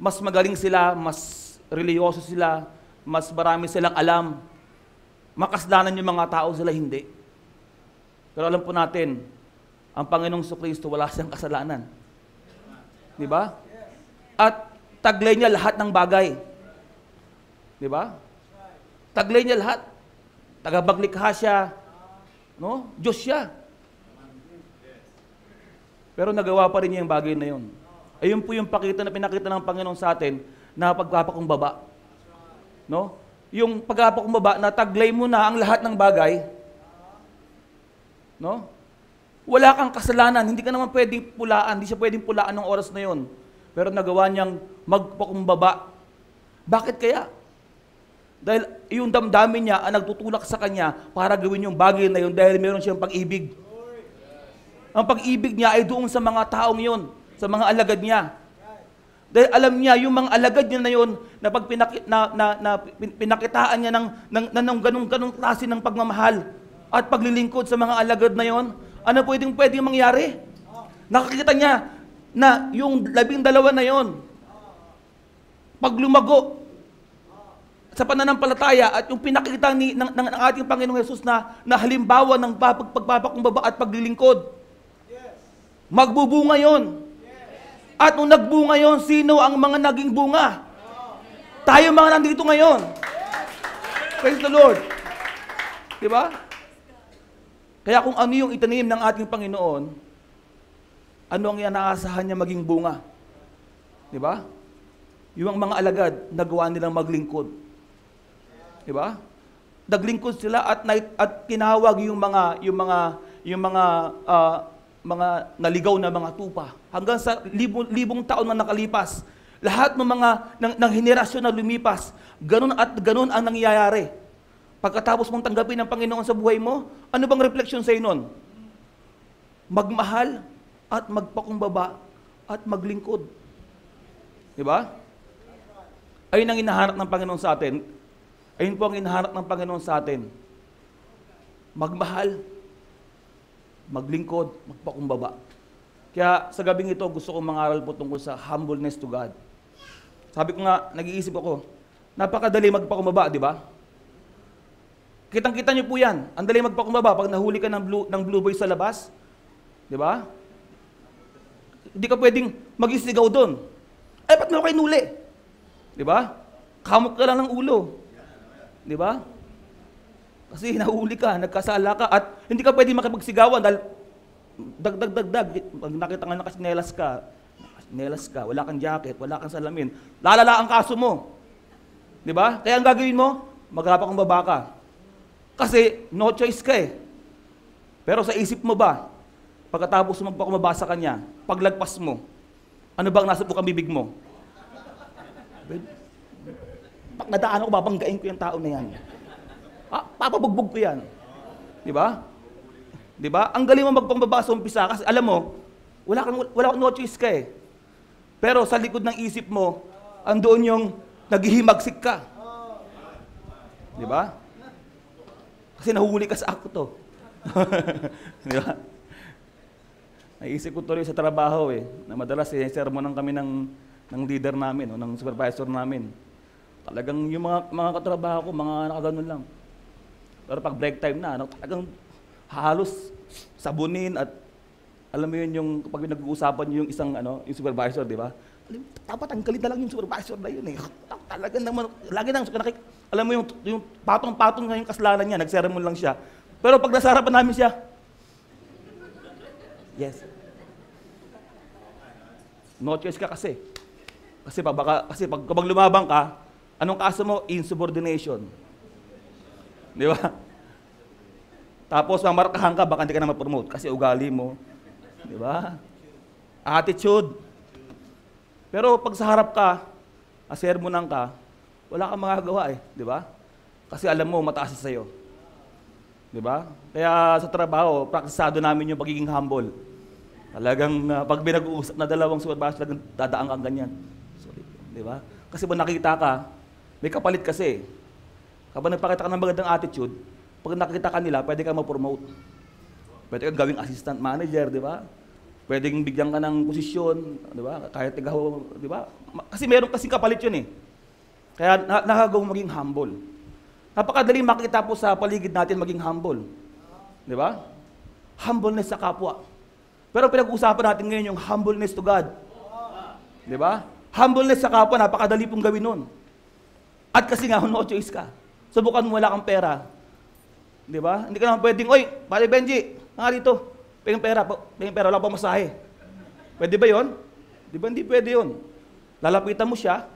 mas magaling sila, mas reliyoso sila, mas marami silang alam. Makasalanan yung mga tao, sila hindi. Pero alam po natin, ang Panginoong Jesucristo wala siyang kasalanan. Di ba? At taglay niya lahat ng bagay. Di ba? Taglay niya lahat. Tagapaglikha siya. No? Diyos siya. Pero nagawa pa rin niya yung bagay na yun. Ayun po yung pinakita ng Panginoon sa atin na pagpapakumbaba. No? Yung pagpapakumbaba na taglay mo na ang lahat ng bagay. No? Wala kang kasalanan, hindi ka naman pwedeng pulaan, hindi siya pwedeng pulaan ng oras na yon. Pero nagawa niyang magpakumbaba. Bakit kaya? Dahil yung damdamin niya ang nagtutulak sa kanya para gawin yung bagay na yun dahil meron siyang pag-ibig. Ang pag-ibig niya ay doon sa mga taong yon, sa mga alagad niya. Dahil alam niya, yung mga alagad niya na yun, na pag pinakitaan niya ng ganong klase ng pagmamahal at paglilingkod sa mga alagad na yon, ano pwedeng mangyari? Nakakita niya na yung 12 na yon, pag lumago sa pananampalataya at yung pinakita ng ating Panginoong Hesus na halimbawa ng pagpapakumbaba at paglilingkod, magbubunga yon. At nung nagbunga yon, sino ang mga naging bunga? Tayo mga nandito ngayon. Praise the Lord. Diba? Kaya kung ano yung itanim ng ating Panginoon, ano ang inaasahan niya maging bunga? Diba? Yung mga alagad, nagawa nilang maglingkod. Diba? Naglingkod sila at tinawag yung mga naligaw na mga tupa. Hanggang sa libong taon na nakalipas, lahat ng mga ng henerasyon na lumipas, ganun ang nangyayari. Pagkatapos mong tanggapin ng Panginoon sa buhay mo, ano bang refleksyon sa nun? Magmahal at magpakumbaba at maglingkod. Di ba? Ayun ang hinahanap ng Panginoon sa atin. Ayun po ang hinahanap ng Panginoon sa atin. Magmahal, maglingkod, magpakumbaba. Kaya sa gabing ito, gusto kong mangaral po tungkol sa humbleness to God. Sabi ko nga, nag-iisip ako, napakadali magpakumbaba, di ba? Kitang-kita niyo po yan. Ang dali magpakumbaba pag nahuli ka ng blue boy sa labas. Di ba? Hindi ka pwedeng mag-isigaw doon. Ay, ba't mo kayo nuli? Di ba? Kamok ka lang ng ulo. Di ba? Kasi nahuli ka, nagkasala ka, at hindi ka pwede makipagsigawan dahil dagdag. Pag nakita nga nakasinelas ka, wala kang jacket, wala kang salamin, lalala ang kaso mo. Di ba? Kaya ang gagawin mo, magpapakumbaba ka. Kasi no choice ka eh. Pero sa isip mo ba, pagkatapos mo magpakumbaba sa kanya, paglagpas mo, ano bang nasa bukang bibig mo? Pag nadaan ako, babanggain ko yung tao na yan. Papabugbog ko yan. Di ba? Di ba? Ang galing mo magpambaba sa umpisa kasi alam mo, wala kang no choice ka eh. Pero sa likod ng isip mo, andoon yung naghihimagsik ka. Di ba? Kasi nahuli ka sa ako to. Di ba? Naisip ko tuloy sa trabaho eh, na madalas sermonan kami ng leader namin, o ng supervisor namin. Talagang yung mga katrabaho ko, mga nakaganon lang. Pero pag break time na, talagang halos sabunin at alam mo yun yung kapag nag-uusapan yung isang yung supervisor, di ba? Dapat tanggalin na lang yung supervisor na yun eh. Talagang naman, lagi nang alam mo yung patong-patong na yung kasalanan niya, nagsermon lang siya. Pero pag nasa harapan namin siya, yes. No choice ka kasi. Kasi kapag lumabang ka, anong kaso mo? Insubordination. Di ba? Tapos mamarkahan ka, baka hindi ka na ma-promote kasi ugali mo. Di ba? Attitude. Pero pag sa harap ka, asermonan ka, wala kang magagawa eh. Di ba? Kasi alam mo, mataas sa sa'yo. Di ba? Kaya sa trabaho, praktisado namin yung pagiging humble. Talagang pag binag-uusap na dalawang supervisor, dadaan kang ganyan. Sorry. Di ba? Kasi pag nakita ka, may kapalit kasi. Kapag nagpakita ka ng magandang attitude, pag nakita ka nila, pwede ka ma-promote. Pwede kang gawing assistant manager, di ba? Pwede kang bigyan ka ng posisyon, di ba? Kahit ikaw, di ba? Kasi meron kasing kapalit yun eh. Kaya nakagawang maging humble. Napakadaling makita po sa paligid natin maging humble. Di ba? Humbleness sa kapwa. Pero pinag-uusapan natin ngayon yung humbleness to God. Di ba? Humbleness sa kapwa, napakadali pong gawin nun. At kasi nga, no choice ka. Subukan mo, wala kang pera. Di ba? Hindi ka naman pwedeng, oy, Pare Benji, nga dito, pengin pera, wala pa masahe. Pwede ba yon? Di ba hindi pwede yon? Lalapitan mo siya,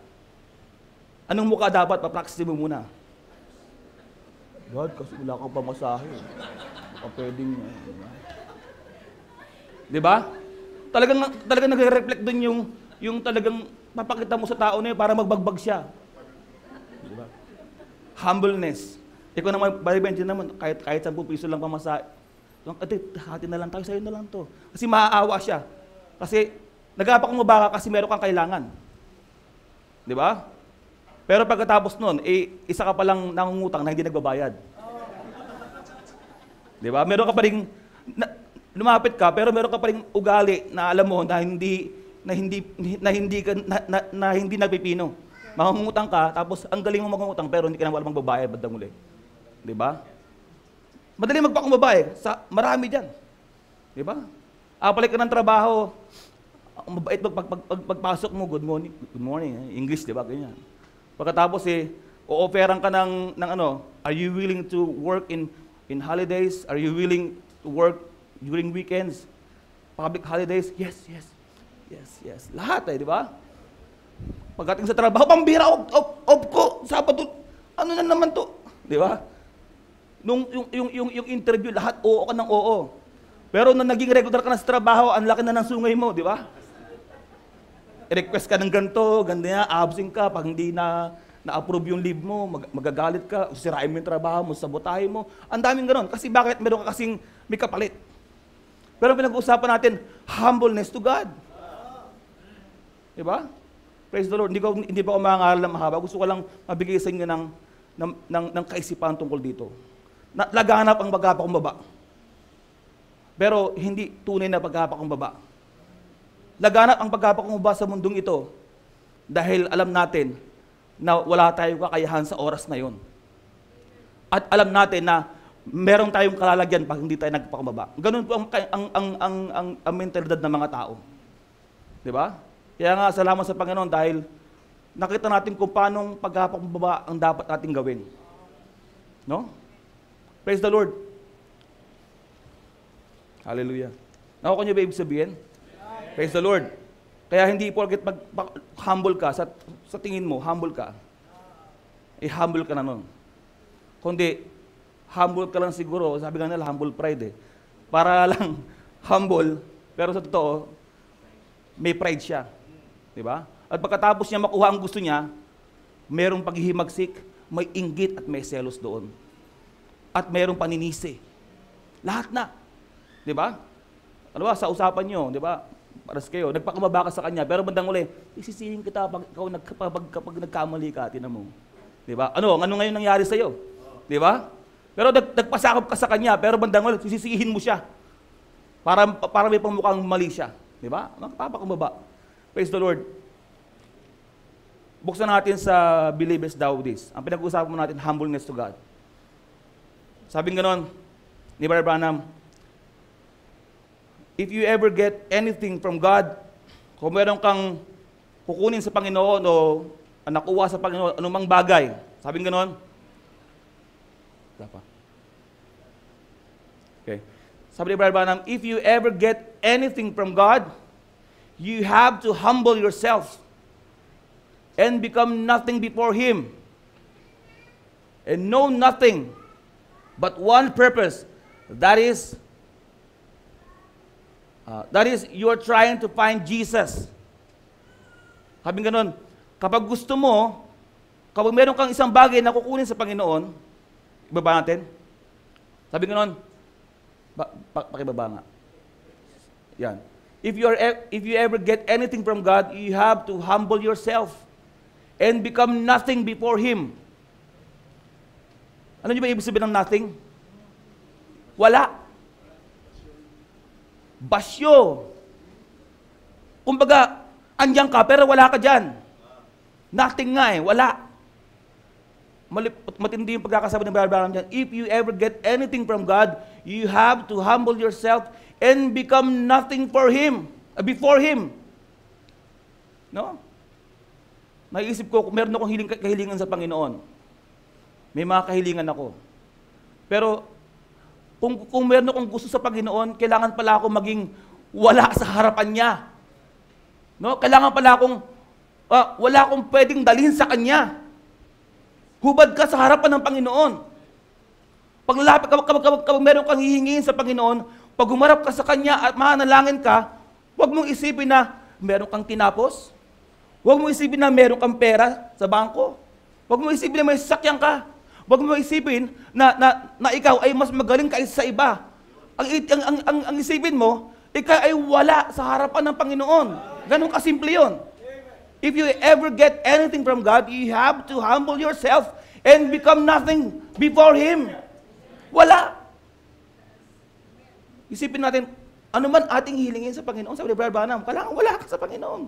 anong mukha dapat, papractice mo muna. God, kasi wala kang pamasahe. Baka pwedeng, di ba? Talagang nagre-reflect dun yung talagang papakita mo sa tao na yun para magbagbag siya. Di ba? Humbleness. Ikaw naman, Benji naman, kahit 10 piso lang pamasahe. Hati na lang tayo, sa'yo na lang to. Kasi maaawa siya. Kasi nagpapakumbaba ka kasi meron kang kailangan. Di ba? Pero pagkatapos nun, isa ka palang nangungutang na hindi nagbabayad. Di ba? Meron ka pa rin, lumapit ka, pero meron ka pa rin ugali na alam mo na hindi nagpipino. Mangungutang ka, tapos ang galing mo mangungutang, pero hindi ka na walang magbabayad bandang uli. Di ba? Madali magpakumbaba eh. Marami dyan. Di ba? Apalik ka ng trabaho, ang mabait pagpasok mo, good morning. English, di ba? Ganyan. Pagkatapos o-offeran ka ng are you willing to work in holidays? Are you willing to work during weekends? Public holidays? Yes. Lahat di ba? Pagdating sa trabaho, pambira, off ko, Sabado, ano na naman to? Di ba? Yung interview, lahat oo ka ng oo. Pero nung naging regular ka na sa trabaho, ang laki na ng sungay mo, di ba? I-request ka ng ganito, absent ka, pag hindi na-approve yung leave mo, magagalit ka, sirain mo yung trabaho mo, sabotahin mo. Ang daming ganon. Kasi bakit? Meron ka kasing may kapalit. Pero pinag-uusapan natin, humbleness to God. Di ba? Praise the Lord. Hindi pa ako mangangaral ng mahaba. Gusto ko lang mabigay sa inyo ng kaisipan tungkol dito. Laganap ang pagpapakumbaba. Pero hindi tunay na pagpapakumbaba. Laganap ang pagpapakumbaba sa mundong ito dahil alam natin na wala tayong kakayahan sa oras na yon. At alam natin na meron tayong kalalagyan pag hindi tayo nagpapakumbaba. Ganun po ang mentalidad ng mga tao. Di ba? Kaya nga, salamat sa Panginoon dahil nakita natin kung paanong pagpapakumbaba ang dapat nating gawin. No? Praise the Lord. Hallelujah. Nakuha niyo ba ibig sabihin? Praise the Lord. Kaya hindi porket humble ka, sa tingin mo, humble ka. Humble ka na nun. Kundi, humble ka lang siguro, sabi nga nila, humble pride eh. Para lang humble, pero sa totoo, may pride siya. Diba? At pagkatapos niya makuha ang gusto niya, mayroong paghihimagsik, may inggit at may selos doon. At mayroong paninisi. Lahat na. Diba? Ano ba, sa usapan nyo, diba? Paras kayo, nagpakamaba ka sa kanya, pero bandang uli, isisihin kita kapag nagkamali ka, tinan mo. Diba? Ano ngayon nangyari sa'yo? Diba? Pero nagpasakop ka sa kanya, pero bandang uli, sisisihin mo siya. Para may pamukhang mali siya. Diba? Magpapakamaba. Praise the Lord. Buksan natin sa Believers Thou This. Ang pinag-uusapan mo natin, humbleness to God. Sabing ganon, ni Brother Branham, if you ever get anything from God, kung meron kang kukunin sa Panginoon o nakuha sa Panginoon, anumang bagay, sabing ganon, okay. Sabi ni Brother Branham, if you ever get anything from God, you have to humble yourself and become nothing before Him and know nothing but one purpose, that is you are trying to find Jesus. Sabi ganon, kapag gusto mo, kapag meron kang isang bagay na kukunin sa Panginoon, ibaba natin. Sabi ganon, pakibaba nga. Yan. If you ever get anything from God, you have to humble yourself and become nothing before Him. Ano niyo ba ibig sabihin ng nothing? Wala. Basyo. Kumbaga, andyan ka pero wala ka dyan. Nothing nga eh, wala. Matindi yung pagkakasabi ng Brother Branham dyan. If you ever get anything from God, you have to humble yourself and become nothing for Him, before Him. No? Naisip ko, kung meron akong kahilingan sa Panginoon, may mga kahilingan ako. Pero, kung meron akong gusto sa Panginoon, kailangan pala ako maging wala sa harapan niya. No? Kailangan pala akong, wala akong pwedeng dalhin sa Kanya. Hubad ka sa harapan ng Panginoon. Kapag meron kang hihingin sa Panginoon, pag humarap ka sa Kanya at manalangin ka, huwag mong isipin na meron kang tinapos. Huwag mong isipin na meron kang pera sa bangko. Huwag mong isipin na may sasakyan ka. Huwag mong isipin na ikaw ay mas magaling kaysa sa iba. Ang isipin mo, ikaw ay wala sa harapan ng Panginoon. Ganun kasimple yun. If you ever get anything from God, you have to humble yourself and become nothing before Him. Wala. Isipin natin, ano man ating hilingin sa Panginoon, sabi ni Brother Branham, kailangan wala ka sa Panginoon.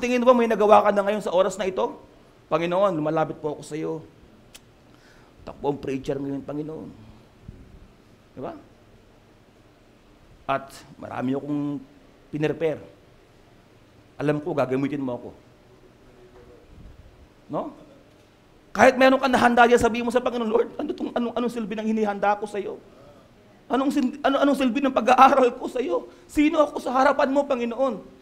Tingin mo ba may nagawa ka na ngayon sa oras na ito? Panginoon, lumalapit po ako sa iyo. Takbo ang preacher ngayon, Panginoon. Di ba? At marami akong pinirepare. Alam ko, gagamitin mo ako. No? Kahit meron ka nahanda diyan, sabihin mo sa Panginoon, Lord, anong silbi ng hinihanda ko sa iyo? Anong silbi ng pag-aaral ko sa iyo? Sino ako sa harapan mo, Panginoon?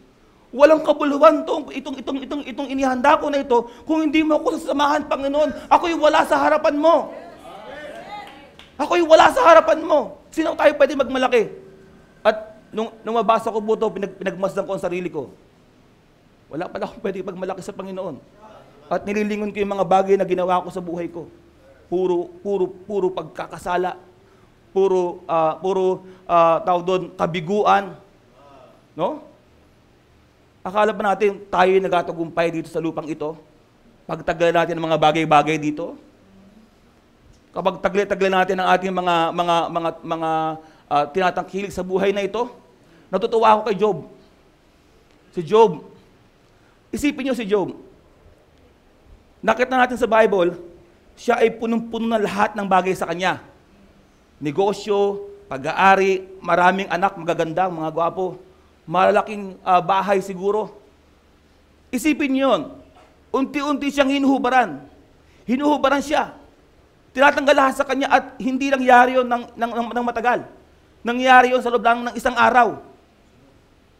Walang kabuluhan itong inihanda ko na ito kung hindi mo ako sasamahan, Panginoon. Ako'y wala sa harapan mo. Ako'y wala sa harapan mo. Sino tayo pwede magmalaki? At nung mabasa ko po ito, pinagmasdan ko ang sarili ko. Wala pala akong pwede magmalaki sa Panginoon. At nililingon ko yung mga bagay na ginawa ko sa buhay ko. Puro pagkakasala. Puro tawag doon, kabiguan. No? Akala pa natin tayo yung nagatagumpay dito sa lupang ito? Pagtagal natin ang mga bagay-bagay dito? Kapag tagle-tagle natin ang ating mga tinatangkilik sa buhay na ito, natutuwa ako kay Job. Si Job, isipin niyo si Job. Nakita natin sa Bible, siya ay punong-puno na lahat ng bagay sa kanya. Negosyo, pag-aari, maraming anak, magaganda, mga gwapo. Malalaking bahay siguro. Isipin niyo yun. Unti-unti siyang hinuhubaran. Hinuhubaran siya. Tinatanggal lahat sa kanya at hindi nangyari yun ng matagal. Nangyari yun sa loob lang ng isang araw.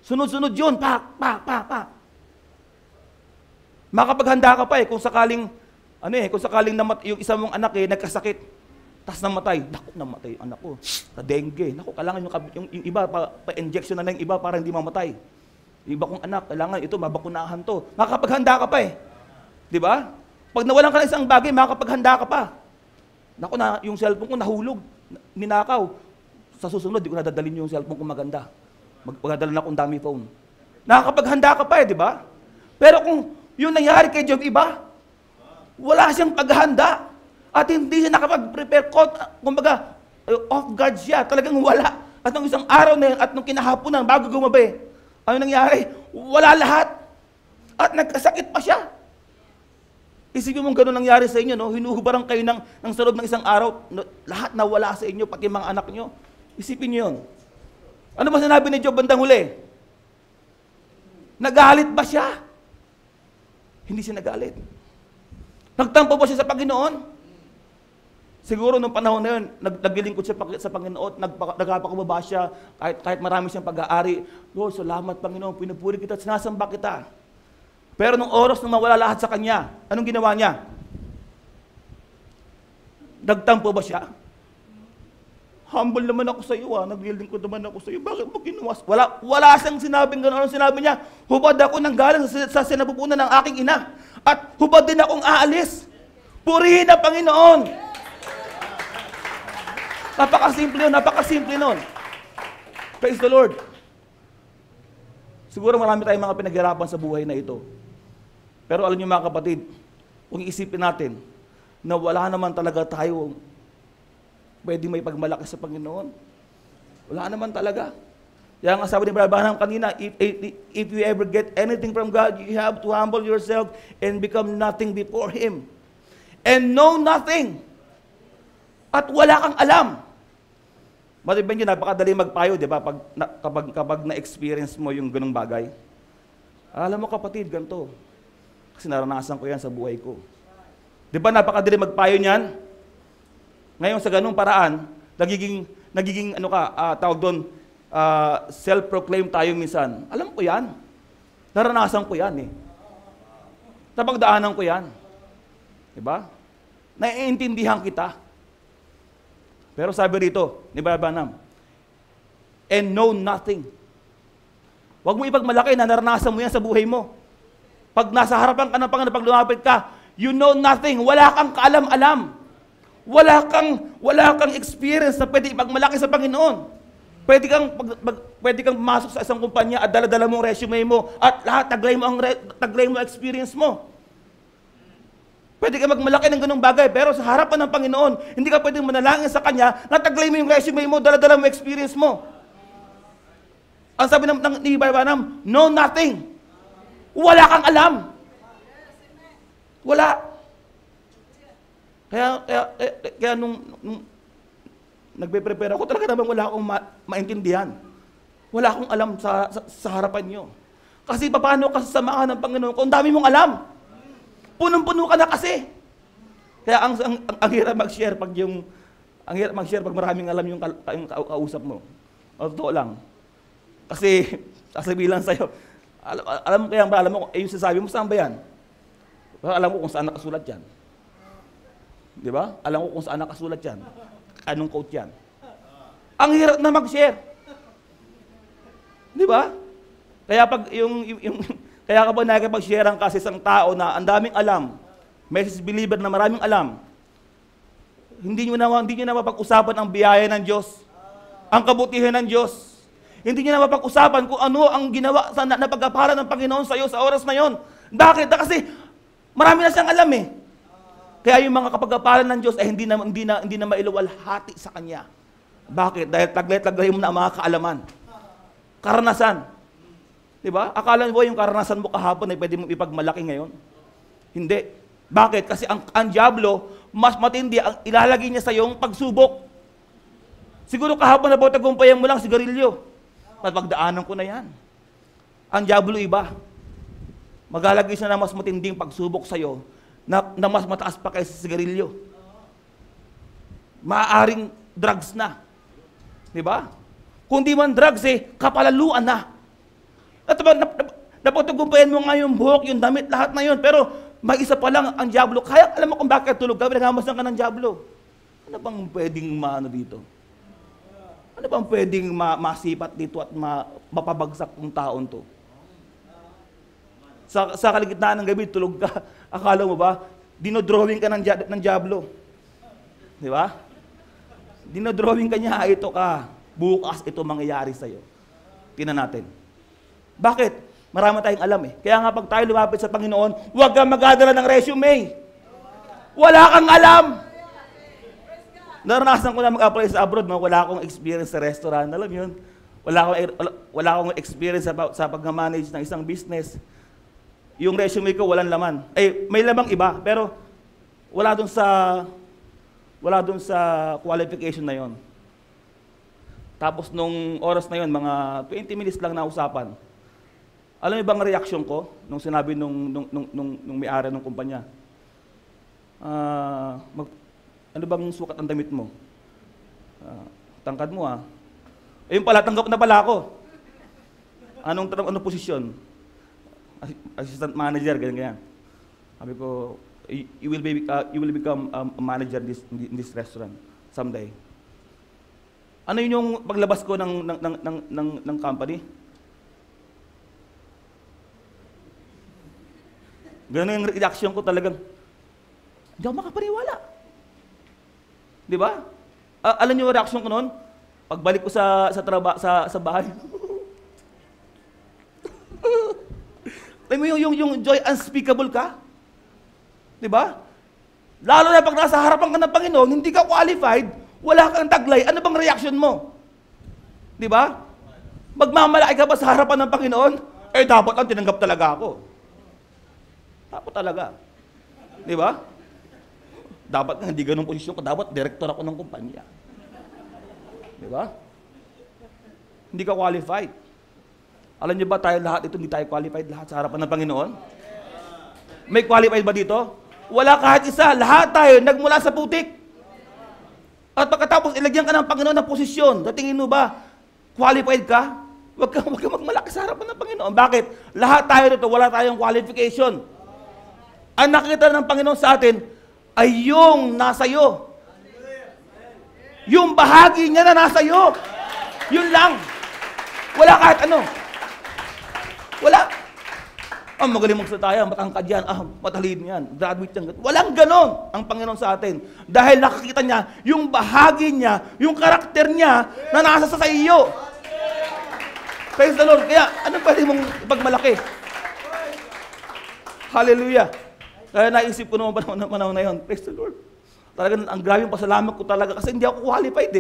Sunod-sunod yun, pak. Makapaghanda ka pa kung sakaling, kung sakaling yung isa mong anak nagkasakit, tas namatay. Naku, namatay yung anak ko. Sa dengue. Naku, kailangan yung iba, pa-injection na ng iba para hindi mamatay. Yung iba kong anak, kailangan ito, mabakunahan to. Makapaghanda ka pa Di ba? Pag nawalan ka ng isang bagay, makapaghanda ka pa. Naku, yung cellphone ko nahulog, ninakaw. Sa susunod, di ko nadadalhin yung cellphone ko maganda. Magdadala na akong dummy phone. Nakakapaghanda ka pa di ba? Pero kung yung nangyari kay Job iba, wala siyang paghanda. At hindi siya nakapag-prepare, kumbaga, off guard siya, talagang wala. At nung isang araw na yun, at nung kinahaponan, bago gumabi, ano nangyari? Wala lahat. At nagkasakit pa siya. Isipin mong gano'n nangyari sa inyo, no? Hinuhubaran kayo ng sa loob ng isang araw, no? Lahat nawala sa inyo, pati mga anak nyo. Isipin nyo yun. Ano ba sinabi ni Job bandang huli? Nagalit ba siya? Hindi siya nagalit. Nagtampo ba siya sa Panginoon? Siguro nung panahon na yun, naglilingkod siya sa Panginoon, nagpapakababa siya, kahit marami siyang pag-aari. Lord, salamat Panginoon, pinupuri kita at sinasamba kita. Pero nung oras nung mawala lahat sa kanya, anong ginawa niya? Nagtampo ba siya? Humble naman ako sa iyo, naglilingkod naman ako sa iyo. Bakit mo ginawa? Wala siyang sinabing gano'n. Anong sinabi niya? Hubad ako ng galang sa sinapupunan ng aking ina. At hubad din akong aalis. Purihin ang Panginoon. Napakasimple nun. Praise the Lord. Siguro marami tayong mga pinaghirapan sa buhay na ito. Pero alam niyo mga kapatid, kung iisipin natin na wala naman talaga tayo pwede may pagmalaki sa Panginoon. Wala naman talaga. Kaya nga sabi ni Brother Branham kanina, if you ever get anything from God, you have to humble yourself and become nothing before Him. And know nothing. At wala kang alam. Matiban yun, napakadali magpayo, di ba? Kapag na-experience mo yung ganung bagay. Alam mo kapatid, ganito. Kasi naranasan ko yan sa buhay ko. Di ba napakadali magpayo niyan? Ngayon sa ganung paraan, nagiging tawag doon, self-proclaim tayo minsan. Alam ko yan. Naranasan ko yan Napagdaanan ko yan. Di ba? Naiintindihan kita. Pero sabi rito, ni Brother Branham, and know nothing. Huwag mo ipagmalaki na naranasan mo yan sa buhay mo. Pag nasa harapan ka ng Panginoon, pag lumapit ka, you know nothing. Wala kang kaalam-alam. Wala kang experience na pwede ipagmalaki sa Panginoon. Pwede kang pumasok sa isang kumpanya at dala-dala mo ang resume mo at lahat taglay mo ang experience mo. Pwede ka magmalaki ng ganung bagay, pero sa harapan ng Panginoon, hindi ka pwedeng manalangin sa Kanya, nataglay mo yung resume mo, dala-dala mo experience mo. Ang sabi ni Branham, know nothing. Wala kang alam. Wala. Kaya nung nagpe-prepare ako, talaga naman wala akong maintindihan. Wala akong alam sa harapan nyo. Kasi paano ka sasamahan ng Panginoon kung dami mong alam? Punong-puno ka na kasi. Kaya ang hirap mag-share pag maraming alam yung kausap mo. Totoo lang. Kasi sasabihin lang sa'yo, alam mo, yung sasabi mo, saan ba yan? Alam ko kung saan nakasulat yan. Di ba? Alam ko kung saan nakasulat yan. Anong quote yan? Ang hirap na mag-share. Di ba? Kaya pag kaya kapag nakikipag-share ang kasi isang tao na ang daming alam, message believer na maraming alam, hindi nyo na mapag-usapan ang biyaya ng Diyos, ang kabutihan ng Diyos. Hindi nyo na mapag-usapan kung ano ang ginawa na pagkaparan ng Panginoon sa iyo sa oras na yon. Bakit? Kasi marami na siyang alam Kaya yung mga kapagpaparan ng Diyos ay hindi na mailuwalhati sa Kanya. Bakit? Dahil taglay mo na ang mga kaalaman. Karanasan. Diba? Akala mo yung karanasan mo kahapon ay pwede mong ipagmalaki ngayon? Hindi. Bakit? Kasi ang diablo, mas matindi ang ilalagay niya sa iyong pagsubok. Siguro kahapon na tagumpayan mo lang sigarilyo. Pagdaanan ko na yan. Ang diablo iba. Maglalagay siya na mas matinding pagsubok sa iyo na mas mataas pa kaysa sigarilyo. maaaring drugs na. Di ba? Kung di man drugs, kapalaluan na. At napagtagumpayan mo nga yung buhok, yung damit, lahat na yun. Pero may isa pa lang ang diablo. Kaya alam mo kung bakit tulog ka, pinagamasan ka ng diablo. Ano bang pwedeng maano dito? Ano bang pwedeng masipat dito at mapabagsak ng taon to? Sa kaligitnaan ng gabi, tulog ka. Akala mo ba, dinodrawing ka ng diablo. Di ba? Dinodrawing ka niya, ito ka. Bukas ito mangyayari sa'yo. Tingnan natin. Bakit? Marami tayong alam eh. Kaya nga pag tayo lumapit sa Panginoon, huwag kang magdadala ng resume. Wala kang alam. Naranasan ko na mag-apply sa abroad, wala akong experience sa restaurant. Alam yun? Wala akong experience sa pag-manage ng isang business. Yung resume ko walang laman. May lamang iba, pero wala dun sa qualification na yon. Tapos nung oras na yon, mga 20 minutes lang na usapan. Alam mo bang reaction ko nung sinabi nung may-ari ng kumpanya? Ano bang sukat ng damit mo? Tangkad mo Ayun pala, tanggap na pala ako. Anong posisyon? Assistant manager, ganyan. Sabi ko, you will become a manager in this restaurant someday. Ano yun yung paglabas ko ng company? Ganun yung reaction ko talagang, hindi ako makapaniwala. Di ba? Alam niyo yung reaction ko noon? Pagbalik ko sa bahay. Alam mo yung joy unspeakable ka? Di ba? Lalo na pag nasa harapan ka ng Panginoon, hindi ka qualified, wala kang taglay, ano bang reaction mo? Di ba? Magmamalaki ka ba sa harapan ng Panginoon? Dapat lang tinanggap talaga ako. Dapat talaga. Di ba? Dapat nga, hindi ganun posisyon ko. Dapat director ako ng kumpanya. Di ba? Hindi ka qualified. Alam niyo ba tayo lahat ito, hindi tayo qualified lahat sa harapan ng Panginoon? May qualified ba dito? Wala kahit isa. Lahat tayo nagmula sa putik. At pagkatapos ilagyan ka ng Panginoon ng posisyon, tingin mo ba, qualified ka? Huwag ka magmalaki sa harapan ng Panginoon. Bakit? Lahat tayo dito, wala tayong qualification. Ang nakita ng Panginoon sa atin ay yung nasa iyo. Yung bahagi niya na nasa iyo. Yun lang. Wala kahit ano. Wala. Magaling magsalita yan, matangkad yan, matalino yan, graduate yan. Walang ganon ang Panginoon sa atin. Dahil nakikita niya yung bahagi niya, yung karakter niya na nasa sa iyo. Praise the Lord. Kaya, ano pwede mong ipagmalaki? Hallelujah. Kaya naisip ko naman panahon na yun. Praise the Lord. Talagang ang grabing pasalamat ko talaga kasi hindi ako qualified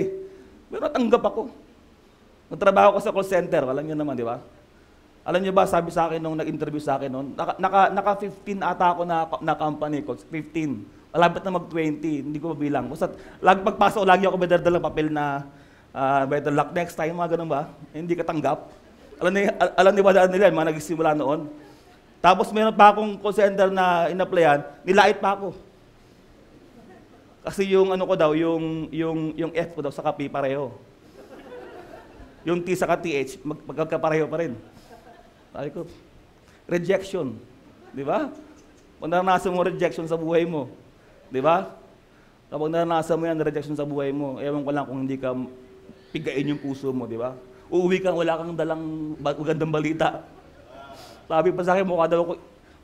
Pero natanggap ako. Nagtrabaho ko sa call center. Alam niyo naman, di ba? Alam niyo ba, sabi sa akin nung nag-interview sa akin noon, naka 15 ata ako na company ko. 15. Malapit na mag-20. Hindi ko mabilang. Basta pagpasok, lagi ako may dalang papel na better luck next time, mga ganun ba? Hindi ka tanggap. Alam niyo ba daan nila, mga nagsimula noon? Tapos meron pa akong call center na in-applyan, nilait pa ako. Kasi yung ano ko daw, yung F ko daw sa P pareho. Yung T sa TH, magkakapareho pa rin. Sabi ko, rejection. Di ba? Kung naranasan mo rejection sa buhay mo, di ba? Kapag naranasan mo yan, rejection sa buhay mo, ewan ko lang kung hindi ka pigain yung puso mo, di ba? Uuwi ka, wala kang dalang magandang balita. Sabi pa sa akin, mukha daw ako,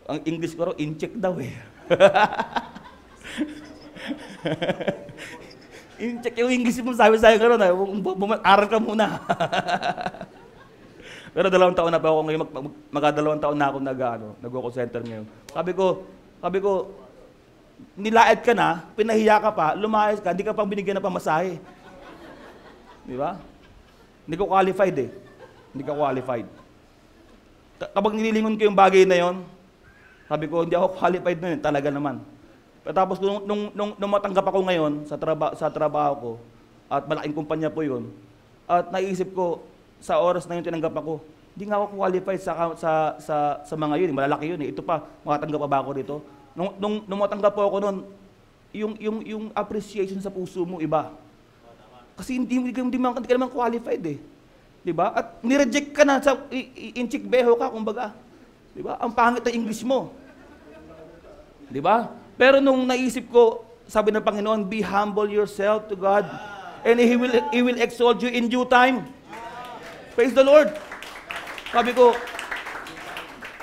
ang English ko raw, in-check daw in-check yung English mo, sabi sa akin gano'n, aral ka muna. Pero 2 taon na pa ako ngayon, magka-2 taon na ako nag-call center ngayon. Sabi ko, nilait ka na, pinahiya ka pa, lumayas ka, hindi ka pang binigyan ng pamasahe. Di ba? Hindi ko qualified Hindi ka qualified. Kapag nililingon ko yung bagay na yon, sabi ko, hindi ako qualified na yun, talaga naman. Pero tapos nung matanggap ako ngayon sa trabaho ko, at malaking kumpanya po yun, at naisip ko, sa oras na yun tinanggap ako, hindi nga ako qualified sa mga yun, malalaki yun Ito pa, makatanggap pa ba ako dito? Nung matanggap po ako noon, yung appreciation sa puso mo iba. Kasi hindi ka naman qualified eh. 'Di ba? At nireject ka na sa inchikbeho ka kumbaga. 'Di ba? Ang pangit ng English mo. 'Di ba? Pero nung naisip ko, sabi ng Panginoon, be humble yourself to God and He will exalt you in due time. Praise the Lord. Sabi ko,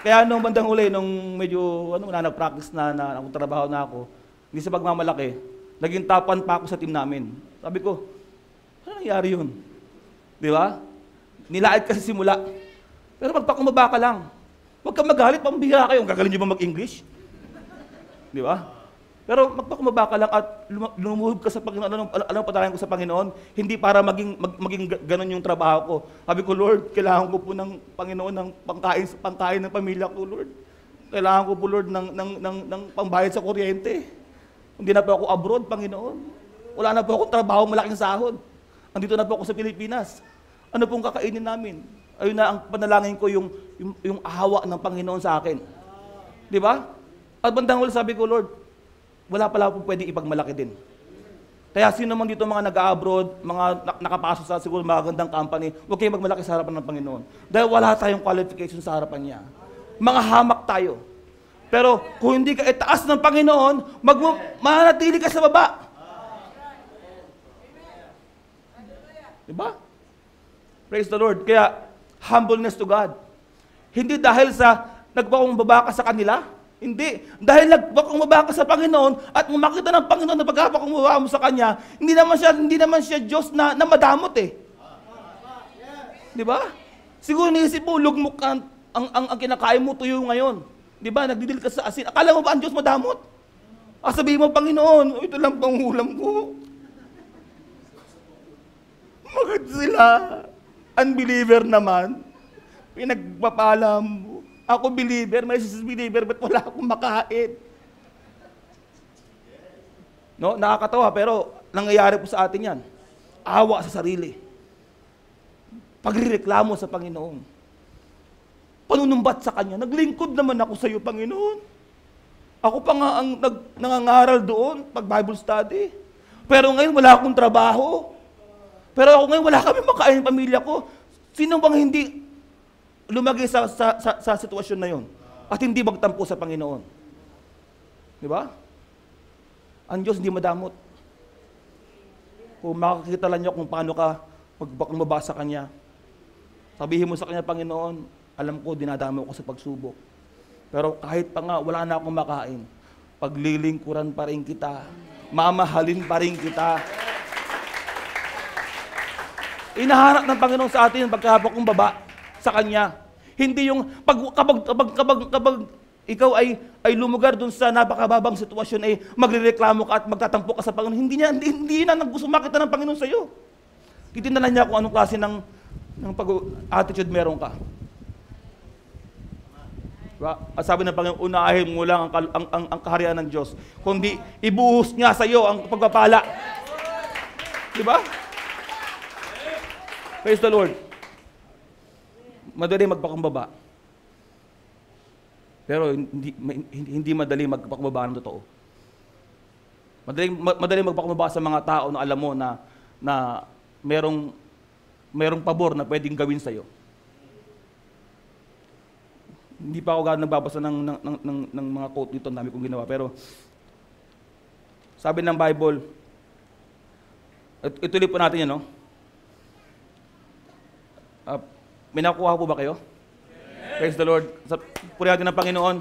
kaya nung bandang huli, nung medyo nag-practice na trabaho na ako, hindi sa pagmamalaki, naging top 1 pa ako sa team namin. Sabi ko, ano nangyari yun? Di ba? Nilait kasi simula. Pero magpakumbaba ka lang. Huwag kang magalit, pambihira kayo. Gagaling nyo ba mag-English? Di ba? Pero magpakumbaba ka lang at lumuhod ka sa Panginoon. Anong patakayan ko sa Panginoon? Hindi para maging ganun yung trabaho ko. Sabi ko, Lord, kailangan ko po ng Panginoon ng pangkain ng pamilya ko, Lord. Kailangan ko po, Lord, ng pambayad sa kuryente. Hindi na po ako abroad, Panginoon. Wala na po akong trabaho, malaking sahod. Andito na po ako sa Pilipinas. Ano pong kakainin namin? Ayun na ang panalangin ko, yung ahawa ng Panginoon sa akin. Di ba? At bandang huli sabi ko, Lord, wala pala po pwede ipagmalaki din. Kaya sino man dito mga nag-abroad, mga nakapasok sa siguro magandang company, huwag kayong magmalaki sa harapan ng Panginoon. Dahil wala tayong qualification sa harapan niya. Mga hamak tayo. Pero kung hindi ka itaas ng Panginoon, mananatili ka sa baba. Diba? Praise the Lord. Kaya, humbleness to God. Hindi dahil sa nagpakumbaba ka sa kanila, hindi. Dahil nagpakumbaba ka sa Panginoon at makita ng Panginoon na pagpakumbaba mo sa Kanya, hindi naman siya Diyos na madamot eh. Di ba? Siguro niisip mo, lugmok ka, ang kinakain mo tuyo ngayon. Di ba? Nagdidil ka sa asin. Akala mo ba ang Diyos madamot? Sabihin mo, Panginoon, ito lang pang ulam ko. Bakit sila? Unbeliever naman. Pinagpapalam mo. Ako believer, may sis believer, ba't wala akong makain? No, nakakatawa, pero nangyayari po sa atin yan. Awa sa sarili. Pagrireklamo sa Panginoon. Panunumbat sa Kanya. Naglingkod naman ako sa iyo, Panginoon. Ako pa nga ang nangangaral doon, pag Bible study. Pero ngayon wala akong trabaho. Pero ako ngayon wala kami makain ng pamilya ko. Sino bang hindi lumagay sa sitwasyon na yon at hindi magtampo sa Panginoon? Di ba? Ang Diyos hindi madamot. Kung makakita lang niyo kung paano ka magbaba sa Kanya, sabihin mo sa Kanya, Panginoon, alam ko dinadamo ko sa pagsubok. Pero kahit pa nga wala na akong makain, paglilingkuran pa rin kita, mamahalin pa rin kita. Inaharap ng Panginoon sa atin pagkapakumbaba sa Kanya. Hindi yung kapag ikaw ay lumugar dun sa napakababang sitwasyon ay magrereklamo ka at magtatampo ka sa Panginoon. Hindi na gusto makita ng Panginoon sa iyo. Titingnan niya kung anong klase ng attitude meron ka. Diba? At sabi ng Panginoon, unahin mo lang ang kaharian ng Diyos. Kundi ibuhos niya sa iyo ang pagpapala. Diba? Praise the Lord. Madali magpakumbaba. Pero hindi madali magpakumbaba ng totoo. Madali magpakumbaba sa mga tao na alam mo na merong pabor na pwedeng gawin sa iyo. Hindi pa ako gano'n nagbabasa ng mga quote dito, dami kong ginawa, pero sabi ng Bible, ituloy po natin yan, no? May nakuha po ba kayo? Yes. Praise the Lord. Purihan natin ng Panginoon.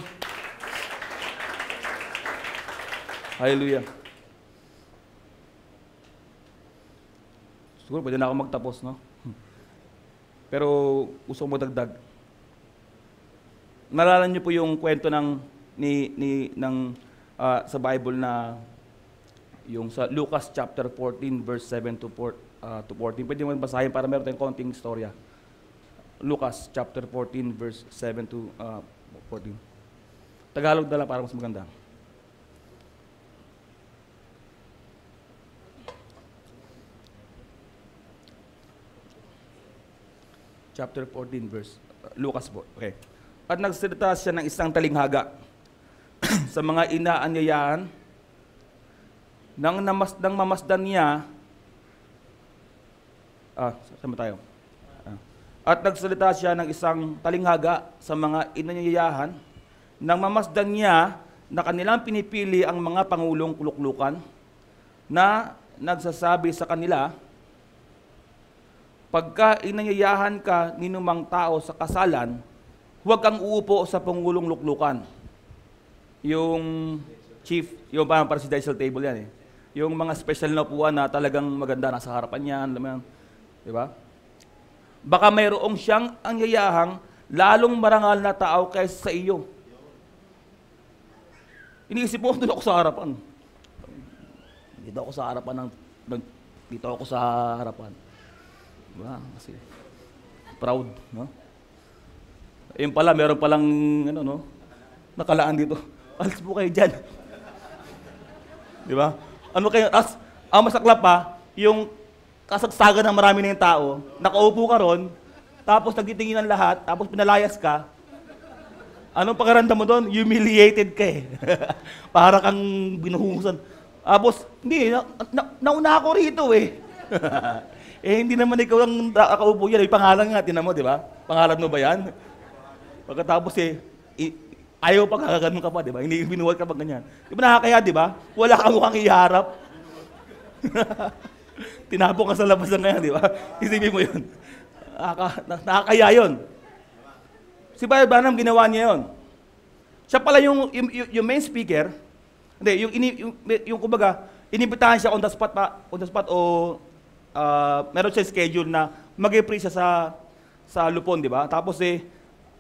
Hallelujah. Siguro pwede na ako magtapos, no? Pero gusto ko magdagdag. Nalala niyo po yung kwento sa Bible na yung sa Lucas chapter 14 verse 7 to 14. Pwede mo basahin para meron tayong konting istorya. Lucas chapter 14 verse 7 to 14. Tagalog na lang para mas maganda. Chapter 14 verse Lucas po. Okay. At nagsalita siya ng isang talinghaga sa mga inaanyayahan nang mamasdan niya, saan ba tayo? At nagsalita siya ng isang talinghaga sa mga inanyayahan, nang mamasdan niya na kanilang pinipili ang mga pangulong kuluklukan na nagsasabi sa kanila, pagka inanyayahan ka ninumang tao sa kasalan, huwag kang uupo sa pangulong luklukan. Yung chief, yung parang presidential table yan eh. Yung mga special na upuan na talagang maganda, nasa harapan yan, alam mo yan. Diba? Baka mayroong siyang angyayahang lalong marangal na tao kaysa sa iyo. Iniisip mo, doon ako sa harapan. Dito ako sa harapan dito ako sa harapan. Diba? Kasi proud, no? Ayun pala, meron palang nakalaan dito. Alis po kayo dyan. Diba? Ano kayo, ang masaklap pa, yung kasagsagan ng marami na yung tao, nakaupo ka ron, tapos nagtitingin ang lahat, tapos pinalayas ka, anong pakiramdam mo doon? Humiliated ka eh. Para kang binuhusan. Tapos, hindi, nauna ako rito eh. Hindi naman ikaw ang nakaupo yan. May pangalan nga, tinan mo, di ba? Pangalan mo ba yan? Pagkatapos ayaw pa kagaganon ka pa, di ba? Hindi binuwal ka pa ganyan. Di ba nakakaya, di ba? Wala kang mukhang iharap. Tinapo ka sa labas na ngayon, di ba? Isipin mo yun. Nakakaya yun. Si Brother Branham, ginawa niya yun. Siya pala yung main speaker. Hindi, yung kumbaga, inibitahan siya on the spot o meron siya schedule na mag-preach siya sa Lupon, di ba? Tapos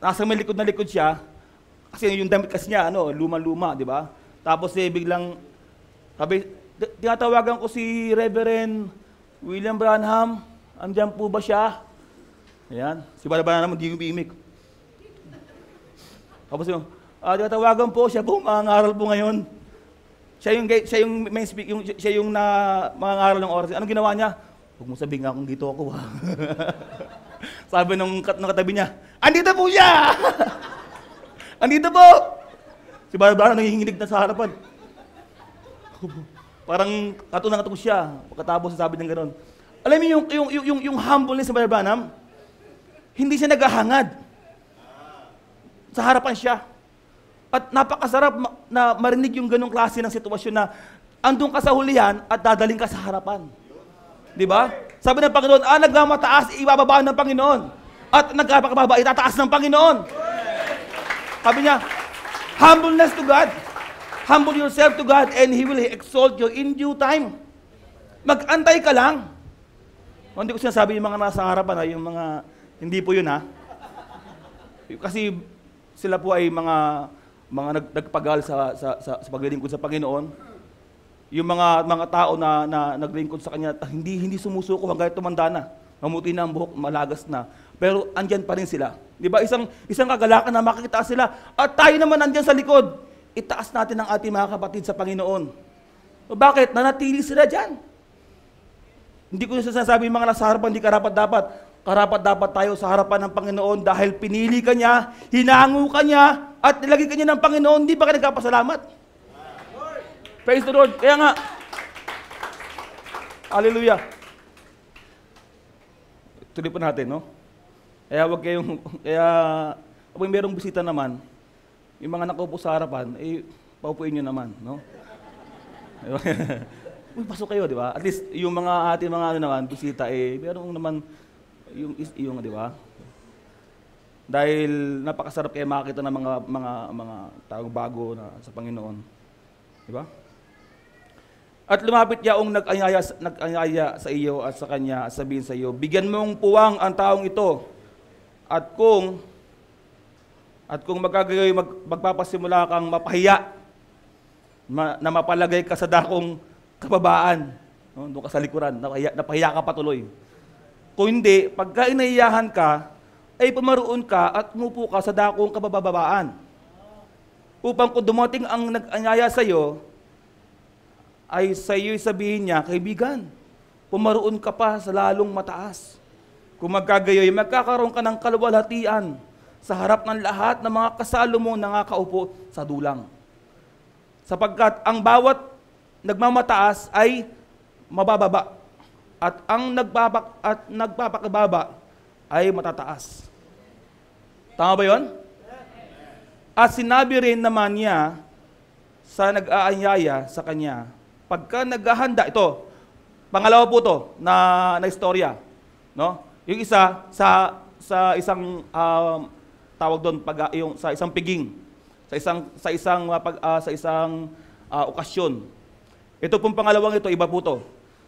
nasa may likod na likod siya, kasi yung damit kasi niya, luma-luma, di ba? Tapos biglang, tinatawagan ko si Reverend William Branham, andyan po ba siya? Ayan, si Brother Branham, hindi umiimik. Tapos tinatawagan po, siya po, mangangaral po ngayon. Siya yung main speaker, siya yung mangangaral ng oras. Anong ginawa niya? Huwag mo sabihin nga kung dito ako, ha? Sabi ng katabi niya, andito po siya! Andito po! Si Barbara nangihinginig na sa harapan. Parang katunang katulog siya. Pagkatapos sabi ng gano'n. Alam mo yung humbleness sa Barbara, hindi siya naghahangad. Sa harapan siya. At napakasarap na marinig yung ganong klase ng sitwasyon na andun ka sa hulihan at dadaling ka sa harapan. Di ba? Sabi ng Panginoon, nagmamataas, ibababa ng Panginoon. At nagkapakababa, itataas ng Panginoon. Sabi niya, humbleness to God. Humble yourself to God and He will exalt you in due time. Mag-antay ka lang. Hindi ko sinasabi yung mga nasa harapan, yung mga, hindi po yun ha. Kasi sila po ay mga nagpagal sa paglilingkod sa Panginoon. Yung mga tao na naglingkod sa Kanya, hindi sumusuko hanggang tumanda na. Mamuti na ang buhok, malagas na. Pero andyan pa rin sila. Di ba? Isang kagalakan na makikita sila. At tayo naman andyan sa likod. Itaas natin ang ating mga kapatid sa Panginoon. O bakit? Nanatili sila dyan. Hindi ko sinasabi yung mga nasa harapan, hindi karapat-dapat. Karapat-dapat tayo sa harapan ng Panginoon dahil pinili ka niya, hinango ka niya, at nilagay ka niya ng Panginoon, hindi ba ka nagkapasalamat? Praise the Lord. Kaya nga, hallelujah. Tuloy po natin, no? Kapag mayroong bisita naman, yung mga nakaupo sa harapan, paupuin nyo naman, no? Uy, pasok kayo, di ba? At least, yung mga ating mga bisita, mayroong naman, yung di ba? Dahil napakasarap kayo makakita ng mga taong bago na sa Panginoon. Di ba? At lumapit yaong nag-anyaya sa iyo at sa kanya at sabihin sa iyo, bigyan mong puwang ang taong ito. At kung magpapasimula kang mapahiya, na mapalagay ka sa dakong kababaan, no? Doon ka sa likuran, napahiya ka patuloy. Kung hindi, pagka inahiyahan ka, ay pumaroon ka at umupo ka sa dakong kabababaan. Upang kung dumating ang nag-anyaya sa iyo, ay sa iyo'y sabihin niya, kaibigan, pumaroon ka pa sa lalong mataas. Kung magkagayoy, magkakaroon ka ng kaluwalhatian sa harap ng lahat ng mga kasalo mo na nakaupo sa dulang. Sapagkat ang bawat nagmamataas ay mabababa. At ang nagpapakababa ay matataas. Tama ba yun? At sinabi rin naman niya sa nag-aanyaya sa kanya, pagka naghahanda, ito, pangalawa po to na istorya. No? Yung isa, sa isang tawag doon, sa isang piging, sa isang okasyon. Ito pong pangalawang ito, iba po to.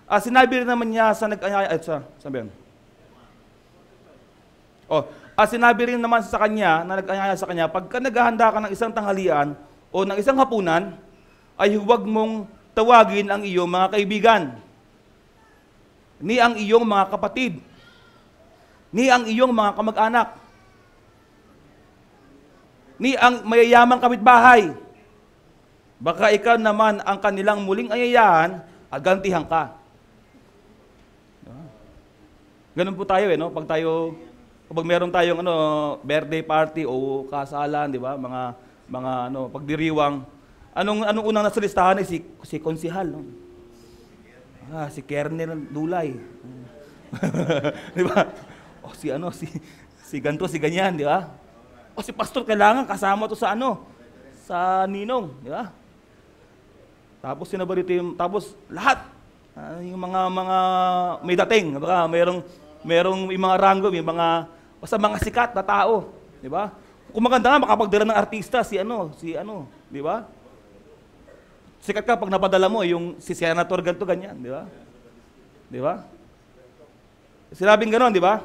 Sinabi rin naman niya sa nag-aanyaya, sabi yun. Sinabi rin naman sa kanya, na nag-aanyaya sa kanya, pagka naghahanda ka ng isang tanghalian o ng isang hapunan, ay huwag mong tawagin ang iyong mga kaibigan, ni ang iyong mga kapatid, ni ang iyong mga kamag-anak, ni ang mayayamang kapitbahay. Baka ikaw naman ang kanilang muling ayayahan, agantihan ka. Ganun po tayo no? Pag meron tayong birthday party o kasalan, di ba? Mga pagdiriwang. Anong unang nasa listahan ay si konsihal, no? Si Kernel Dulay. Di ba? Si ganto, si ganyan, di ba? Si pastor kailangan kasama to sa sa ninong, di ba? Tapos sinabarito tapos lahat yung mga may dating, baka merong yung mga ranggo, yung basta mga sikat na tao, di ba? Kung maganda nga makapagdala ng artista si di ba? Sikat ka pag napadala mo yung si senator ganto ganyan, di ba? Di ba? Sinabing gano'n, di ba?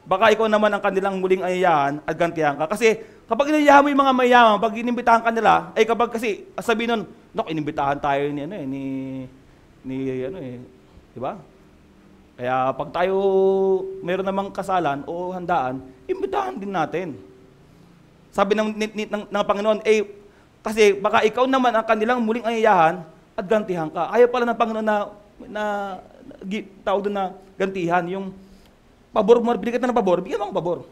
Baka ikaw naman ang kanilang muling ayayahan at gantihan ka. Kasi kapag inayahan mo yung mga mayaman, pag inimbitahan ka nila, ay kapag kasi sabihin nun, inimbitahan tayo di ba? Kaya pag tayo meron namang kasalan o handaan, imbitahan din natin. Sabi ng Panginoon, kasi baka ikaw naman ang kanilang muling ayayahan at gantihan ka. Ayaw pala ng Panginoon na tawag doon na gantihan, yung pabor mo, binigyan ng pabor, bigyan mo ang pabor.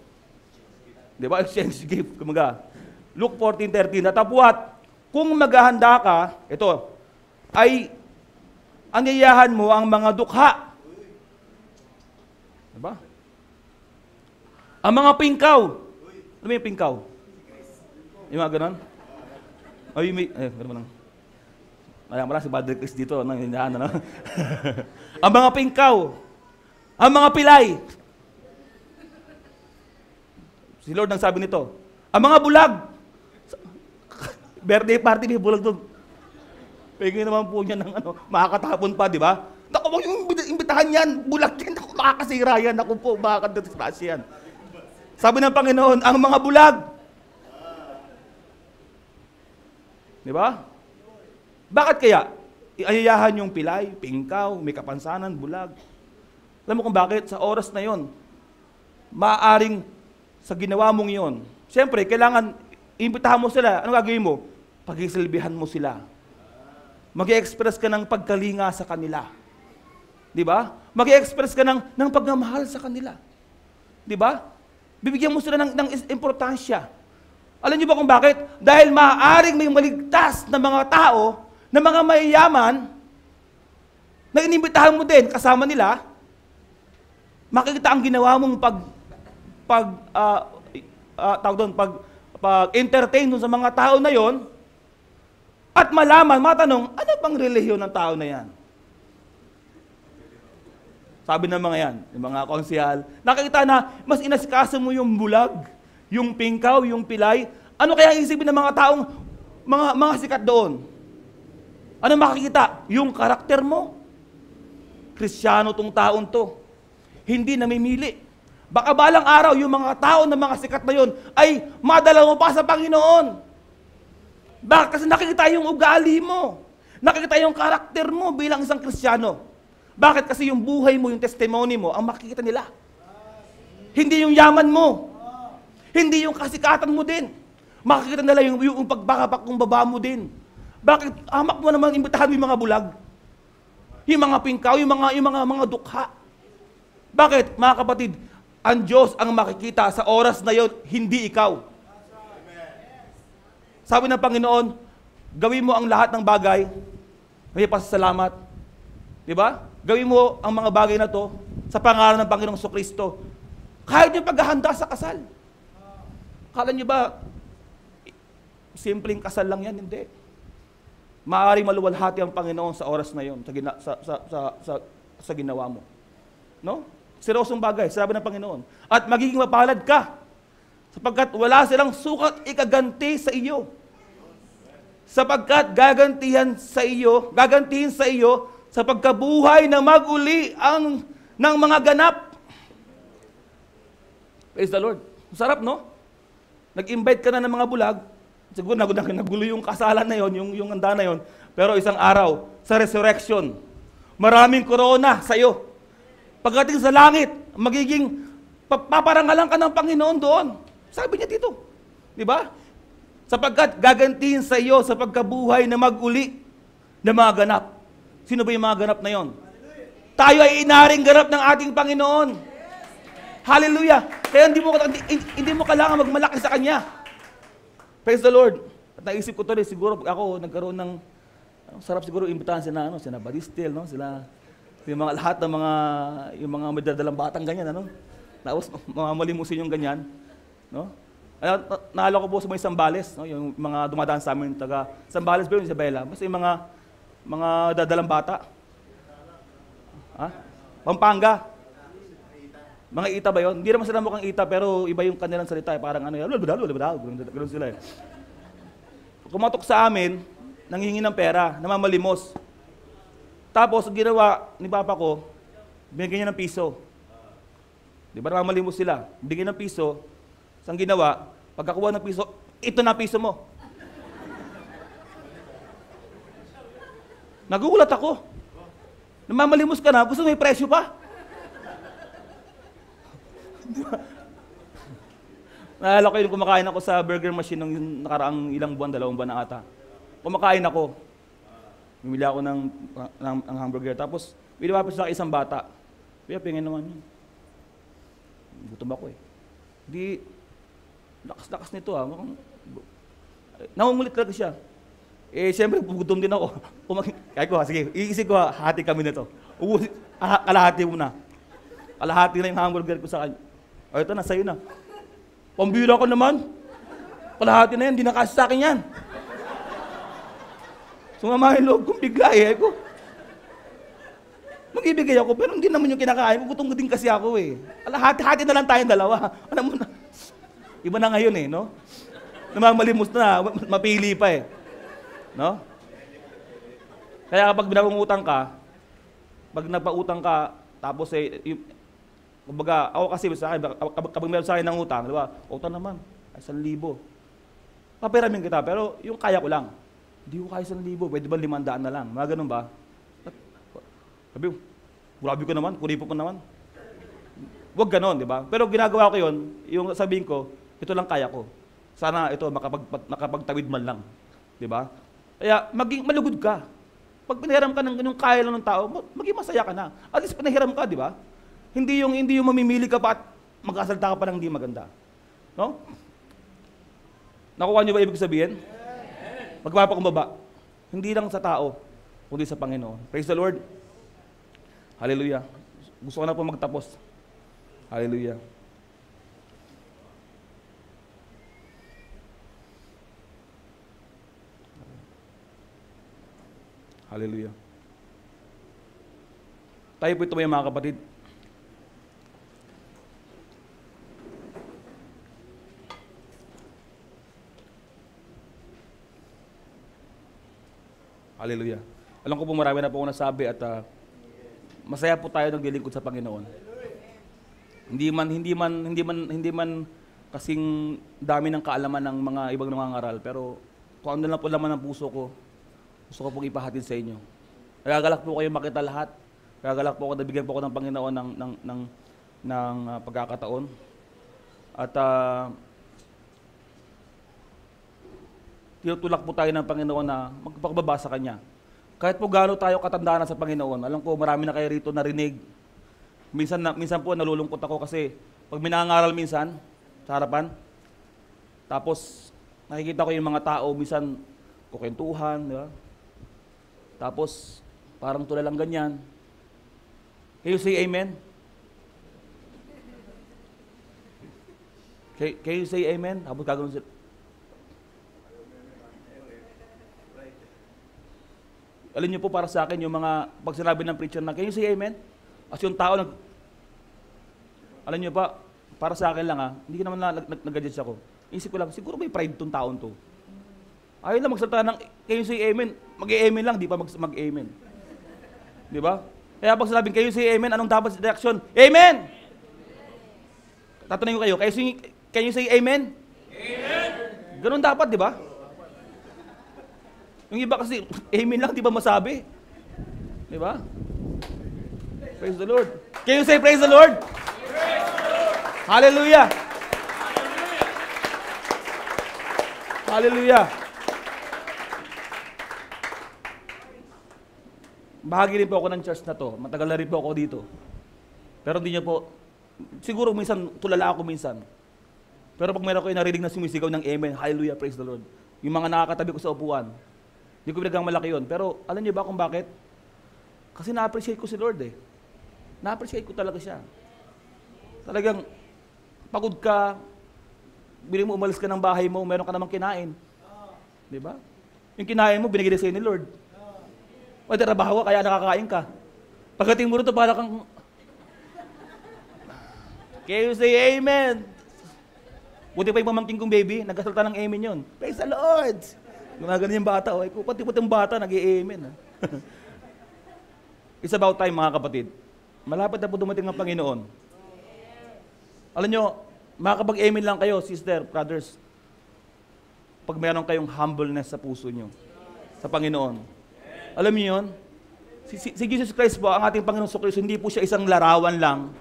Di ba? Exchange gift. Kumaga. Luke 14:13. Natapwat, kung maghahanda ka, ito, ay anyayahan mo ang mga dukha. Diba? Ang mga pingkaw. Ano yung pingkaw? Yung mga ganon? Ganon lang. Marang si Padre Chris dito. Ang mga pingkaw. Ang mga pilay. Si Lord nang sabi nito. Ang mga bulag. Birthday party, may bulag doon. Pwede naman po niya ng makakatapon pa, di ba? Naku, wag yung imbitahan yan, bulag yan, naku, makakasira yan, naku po, makakadisgrasya yan. Sabi ng Panginoon, ang mga bulag. Di ba? Bakit kaya? Iayayahan yung pilay, pingkaw, may kapansanan, bulag. Alam mo kung bakit? Sa oras na yon, maaaring sa ginawa mong yon, siyempre, kailangan imbitahan mo sila. Ano gagawin mo? Pagsisilbihan mo sila. Mag-i-express ka ng pagkalinga sa kanila. Di ba? Mag-i-express ka ng pagmamahal sa kanila. Di ba? Bibigyan mo sila ng importansya. Alam niyo ba kung bakit? Dahil maaaring may maligtas na mga tao, na mga mayayaman, na inimbitahan mo din kasama nila, makikita ang ginawa mong pag-entertain sa mga tao na yon, at malaman, matanong, ano bang relihiyon ng tao na yan? Sabi ng mga yan, yung mga konsihal, nakikita na mas inasikaso mo yung bulag, yung pingkaw, yung pilay. Ano kaya isipin ng mga taong, mga sikat doon? Ano makikita? Yung karakter mo. Kristyano tong taon to. Hindi namimili. Baka balang araw, yung mga tao na mga sikat na yun, ay madala mo pa sa Panginoon. Bakit? Kasi nakikita yung ugali mo. Nakikita yung karakter mo bilang isang Kristiyano. Bakit? Kasi yung buhay mo, yung testimony mo, ang makikita nila. Hindi yung yaman mo. Hindi yung kasikatan mo din. Makikita nila yung pagbabakumbaba mo din. Bakit? Amak mo naman imbitahan mo yung mga bulag. Yung mga pingkaw, yung mga dukha. Bakit? Mga kapatid, ang Diyos ang makikita sa oras na yon, hindi ikaw. Sabi ng Panginoon, gawin mo ang lahat ng bagay may pasasalamat. Di ba? Gawin mo ang mga bagay na to sa pangalan ng Panginoong Kristo. Kahit yung paghahanda sa kasal. Akala niyo ba, simpleng kasal lang yan? Hindi. Maaaring maluwalhati ang Panginoon sa oras na yon, sa ginawa mo. No? Seryosong bagay, sabi ng Panginoon. At magiging mapalad ka, sapagkat wala silang sukat ikaganti sa iyo. Sapagkat gagantihin sa iyo sa pagkabuhay na maguli ng mga ganap. Praise the Lord. Sarap, no? Nag-invite ka na ng mga bulag, siguro nagulo yung kasalan na yon, yung handa na yon, pero isang araw, sa resurrection, maraming korona sa iyo. Pagdating sa langit, magiging paparangalan ka ng Panginoon doon. Sabi niya dito. Di ba? Sapagkat gagantihin sa iyo sa pagkabuhay na maguli ng mga ganap. Sino ba yung mga ganap na yon? Tayo ay inaring ganap ng ating Panginoon. Hallelujah! Kaya hindi mo kailangan magmalaki sa Kanya. Praise the Lord. At naisip ko to rin, siguro pag ako nagkaroon ng, sarap siguro imbitahan sila Badistel, no? Sila, yung mga lahat ng yung mga madadalang batang ganyan, ano? Tapos mamalimusin yung ganyan, no? Naalala ko po sa mga Sambales, no? Yung mga dumadaan sa amin, taga Sambales ba yun, Isabela? Basta yung mga dadalang bata. Ha? Pampanga. Mga ita ba yun? Hindi naman sila mukhang ita, pero iba yung kanilang salita. Parang ano, gano'n sila eh. Kumatok sa amin, nanghihingi ng pera, namamalimos. Tapos, ginawa ni Papa ko, binigyan niya ng piso. Di ba namamalimos sila? Bigyan ng piso, isang ginawa, pagkakuha ng piso, ito na piso mo. Nagugulat ako. Namamalimos ka na, gusto may presyo pa. Naalala ko yung kumakain ako sa burger machine nung nakaraang ilang buwan, 2 buwan na ata. Kumakain ako. Bumili ako ng hamburger. Tapos, pinapapis sa isang bata. Kaya pingin naman yun. Gutom ako eh. Di, lakas-lakas nito ah. Nangungulit talaga siya. Eh, siyempre, gutom din ako. Kaya ko, sige, iisip ko, hati kami nito. Kalahati muna. Kalahati na yung hamburger ko sa kanya. O, ito na, sa'yo na. Pambira ko naman. Kalahati na yan, di nakasya sa akin yan. Sumama yung loob kong bigla eh. Ko. Mag-ibigay ako, pero hindi naman yung kinakain. Gutom din kasi ako eh. Kalahati-hati na lang tayong dalawa. Alam mo na. Iba na ngayon eh, no? Namamalimos na, mapili pa eh. No? Kaya kapag binabangutang ka, pag nagpautang ka, tapos eh, kumbaga, ako kasi sa akin, kapag meron sa akin ng utang, di ba? Utang naman, 1,000. Papiramin kita, pero yung kaya ko lang. Hindi ko kaya 1,000, pwede ba 500 na lang? Mga ganun ba? Sabi, grabe ko naman, kuripo ko naman. Huwag ganon, di ba? Pero ginagawa ko yun, yung sabihin ko, ito lang kaya ko. Sana ito, makapagtawid man lang. Di ba? Kaya, maging malugod ka. Pag pinahiram ka ng ganung kaya lang ng tao, maging masaya ka na. At least pinahiram ka, di ba? Hindi yung mamimili ka pa at magkasalta ka pa ng hindi maganda. No? Nakuha niyo ba ibig sabihin? Magpapakumbaba. Hindi lang sa tao, kundi sa Panginoon. Praise the Lord. Hallelujah. Gusto ko na po magtapos. Hallelujah. Hallelujah. Tayo po ito mga kapatid. Hallelujah. Alam ko po marami na po ako nasabi at masaya po tayo naglilingkod sa Panginoon. Hindi man kasing dami ng kaalaman ng mga ibang nangangaral, pero kung ano lang po laman ng puso ko, gusto ko pong ipahatid sa inyo. Nagagalak po kayo makita lahat. Nagagalak po ako, nabigyan po ako ng Panginoon ng pagkakataon. At tinutulak po tayo ng Panginoon na magpagbaba sa Kanya. Kahit po gaano tayo katandaan sa Panginoon, alam ko marami na kayo rito narinig. Minsan po nalulungkot ako kasi pag minangaral minsan sa harapan, tapos nakikita ko yung mga tao, minsan kukwentuhan, di ba? Tapos, parang tulalang ganyan. Can you say amen? Can you say amen? Tapos gagawin sila. Alam niyo po para sa akin, yung mga, pag sinabi ng preacher na, can you say amen? As yung tao, alam niyo pa, para sa akin lang hindi naman nag-judge ako. Isip ko lang, siguro may pride tong taon to. Ayaw lang magsalita ng, can you say amen? Mag-amen lang, di pa mag-amen. Di ba? Kaya pag sinabing, can you say amen? Anong dapat reaction? Amen! Tatanungin ko kayo, can you say amen? Amen! Ganun dapat, di ba? Yung iba kasi, amen lang, di ba masabi? Di ba? Praise the Lord. Can you say praise the Lord? Praise the Lord! Hallelujah! Hallelujah! Bahagi rin po ako ng church na to. Matagal na rin po ako dito. Pero hindi niyo po, siguro minsan, tulala ako minsan. Pero pag meron ko yung narinig na sumisigaw ng amen, hallelujah, praise the Lord. Yung mga nakakatabi ko sa upuan, hindi ko pinagang malaki yun. Pero alam niyo ba kung bakit? Kasi na-appreciate ko si Lord eh. Na-appreciate ko talaga siya. Talagang, pagod ka, bili mo umalis ka ng bahay mo, meron ka namang kinain. Di ba? Yung kinain mo, binigay sa'yo ni Lord. O trabaho ka, kaya nakakain ka. Pagdating mo rito, para kang... Can you say amen? Buti pa yung pamangking kong baby, nagkasalta ng amen yun. Praise the Lord! Gumagano yung bata, pati-pati yung bata, nag-i-amen. It's about time, mga kapatid. Malapit na po dumating ang Panginoon. Alam nyo, makakapag-amen lang kayo, sister, brothers, pag meron kayong humbleness sa puso nyo, sa Panginoon. Alam niyo yun? Si Jesus Christ po, ang ating Panginoon Kristo, hindi po siya isang larawan lang,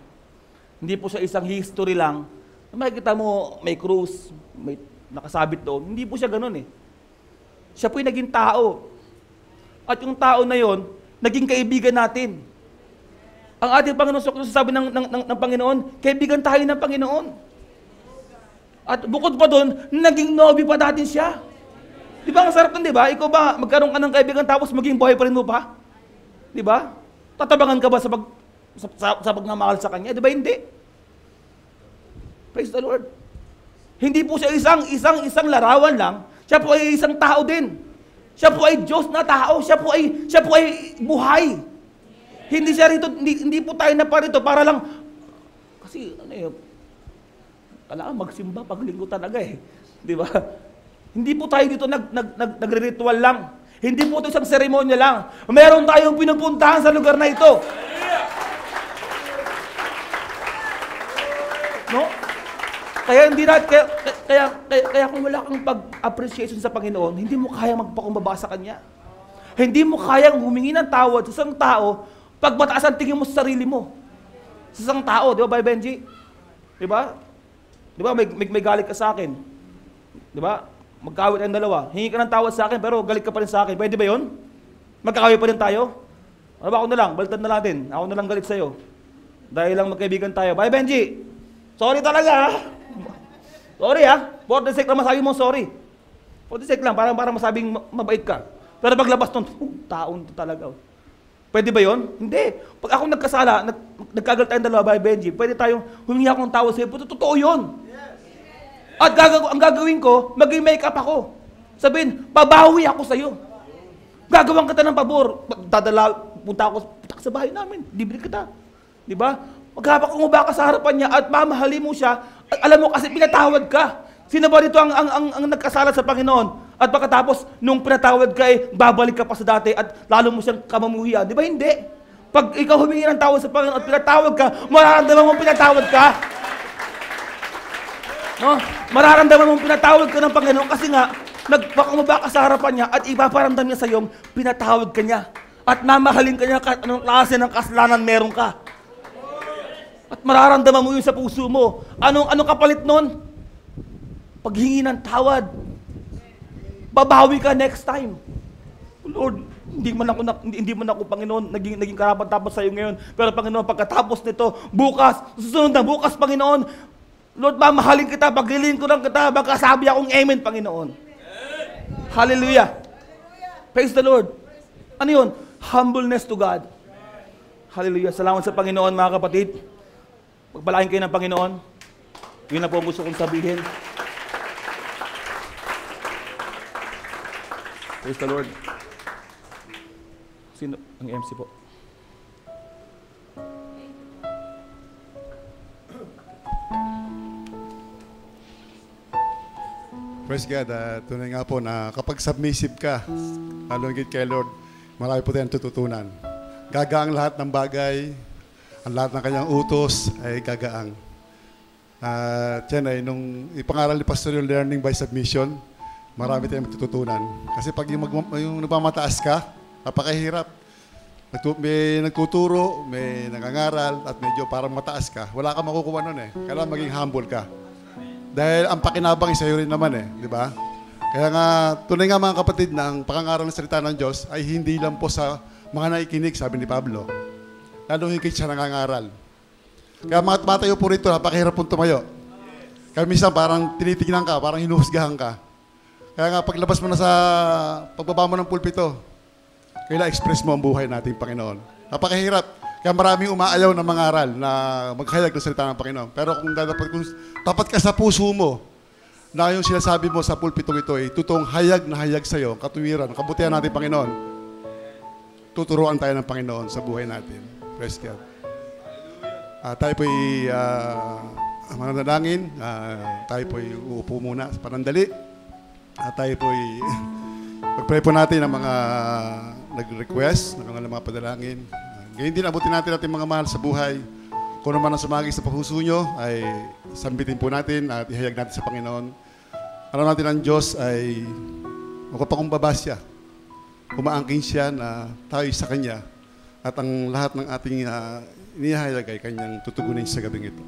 hindi po siya isang history lang. Makikita mo, may krus, may nakasabit doon. Hindi po siya ganun eh. Siya po yung naging tao. At yung tao na yon, naging kaibigan natin. Ang ating Panginoon Kristo, sabi ng Panginoon, kaibigan tayo ng Panginoon. At bukod pa doon, naging nobby pa natin siya. Di ba ang sarap nun, di ba? Ikaw ba, magkaroon ka ng kaibigan tapos maging boyfriend mo pa? Di ba? Tatabangan ka ba sa pagmamahal sa kanya? Di ba hindi? Praise the Lord. Hindi po siya isang larawan lang. Siya po ay isang tao din. Siya po ay Diyos na tao. Siya po ay buhay. Hindi siya rito, hindi po tayo na parito para lang, kasi ano yun, kailangan magsimba paglinggo talaga eh. Di ba? Hindi po tayo dito nagre-ritual lang. Hindi po ito isang seremonya lang. Meron tayong pinupuntahan sa lugar na ito. No? Kaya hindi natin, kaya kung wala kang pag-appreciation sa Panginoon, hindi mo kaya magpakumbaba sa Kanya. Hindi mo kayang humingi ng tawad sa isang tao pag mataas ang tingin mo sa sarili mo. Sa isang tao, di ba, Bay Benji? Di ba? Di ba, may galit ka sa akin. Di ba? Magkawit ang dalawa. Hingi ka ng tawad sa akin, pero galit ka pa rin sa akin. Pwede ba yun? Magkakawit pa rin tayo? Ano ba, ako na lang, balitan na natin. Ako na lang galit sa'yo. Dahil lang magkaibigan tayo. Bay Benji, sorry talaga ha? Sorry ha? For the sake lang masabi mo sorry. For the sake lang, para masabing mabait ka. Pero paglabas nun, taon to talaga. Pwede ba yun? Hindi. Pag ako nagkasala, nagkagalit tayong dalawa, Bay Benji, pwede tayong humingi akong tawad sa'yo. Pero totoo yun. At ang gagawin ko, mag-make-up ako. Sabihin, babawi ako sa'yo. Gagawin kita ng pabor. Punta ka sa bahay namin. Libre kita. Di ba? Magkapakumaba ka sa harapan niya at mamahalin mo siya. At alam mo kasi pinatawad ka. Sino ba dito ang nagkasala sa Panginoon? At pagkatapos, nung pinatawad ka babalik ka pa sa dati at lalo mo siyang kamamuhian. Di ba hindi? Pag ikaw humingi ng tawad sa Panginoon at pinatawad ka, mararamdaman mo pinatawad ka. No? Mararamdaman mong pinatawad ka ng Panginoon kasi nga, nagpakumaba ka sa harapan niya at ipaparamdam niya sa iyong pinatawad ka niya. At mamahalin ka niya kahit anong klase ng kasalanan meron ka. At mararamdaman mo yun sa puso mo. Anong kapalit nun? Paghingi ng tawad. Babawi ka next time. Lord, hindi man ako Panginoon, naging karapat-dapat sa iyo ngayon. Pero Panginoon, pagkatapos nito, bukas, susunod na bukas, Panginoon, Lord, mamahalin kita, paglilin ko lang kita, magkasabi akong amen, Panginoon. Hallelujah. Praise the Lord. Ano yun? Humbleness to God. Hallelujah. Salamat sa Panginoon, mga kapatid. Pagpalain kayo ng Panginoon. Yun na po ang gusto kong sabihin. Praise the Lord. Sino ang MC po? Praise God. Tunay nga po na kapag submissive ka, lalo higit kay Lord, marami po tayong tututunan. Gagaang lahat ng bagay, ang lahat ng kanyang utos ay gagaang. Yan ay, nung ipangaral ni Pastor yung learning by submission, marami tayong matututunan. Kasi pag yung nagmamataas ka, napakahirap. May nagtuturo, may nangangaral, at medyo parang mataas ka. Wala kang makukuha nun eh. Kailangan maging humble ka. Dahil ang pakinabang sa'yo rin naman eh, di ba? Kaya nga, tunay nga mga kapatid na ang pakangaral ng salita ng Diyos ay hindi lang po sa mga naikinig, sabi ni Pablo. Lalong higit siya nangangaral. Kaya mga tumatayo po rito, napakahirap pong tumayo. Kaya minsan parang tinitignan ka, parang hinuhusgahan ka. Kaya nga paglabas mo na sa pagbaba mo ng pulpito, kailangan express mo ang buhay nating Panginoon. Napakahirap. Kaya maraming umaayaw na mangaral na maghayag ng salita ng Panginoon. Pero kung tapat ka sa puso mo, na yung sinasabi mo sa pulpitong ito ay totoong hayag na hayag sa'yo, katuwiran, kabutihan natin Panginoon, tuturuan tayo ng Panginoon sa buhay natin. Praise God. Tayo po'y mananalangin. Tayo po'y uupo muna sa panandali. Tayo po'y pag-pray po natin ang mga nag-request ng mga padalangin. Ngayon din, abutin natin ating mga mahal sa buhay. Kung naman ang sumagi sa puso nyo, ay sambitin po natin at ihayag natin sa Panginoon. Alam natin ang Diyos ay makapakumbaba siya. Umaangkin siya na tayo sa Kanya. At ang lahat ng ating inihayag ay Kanyang tutugunin sa gabing ito.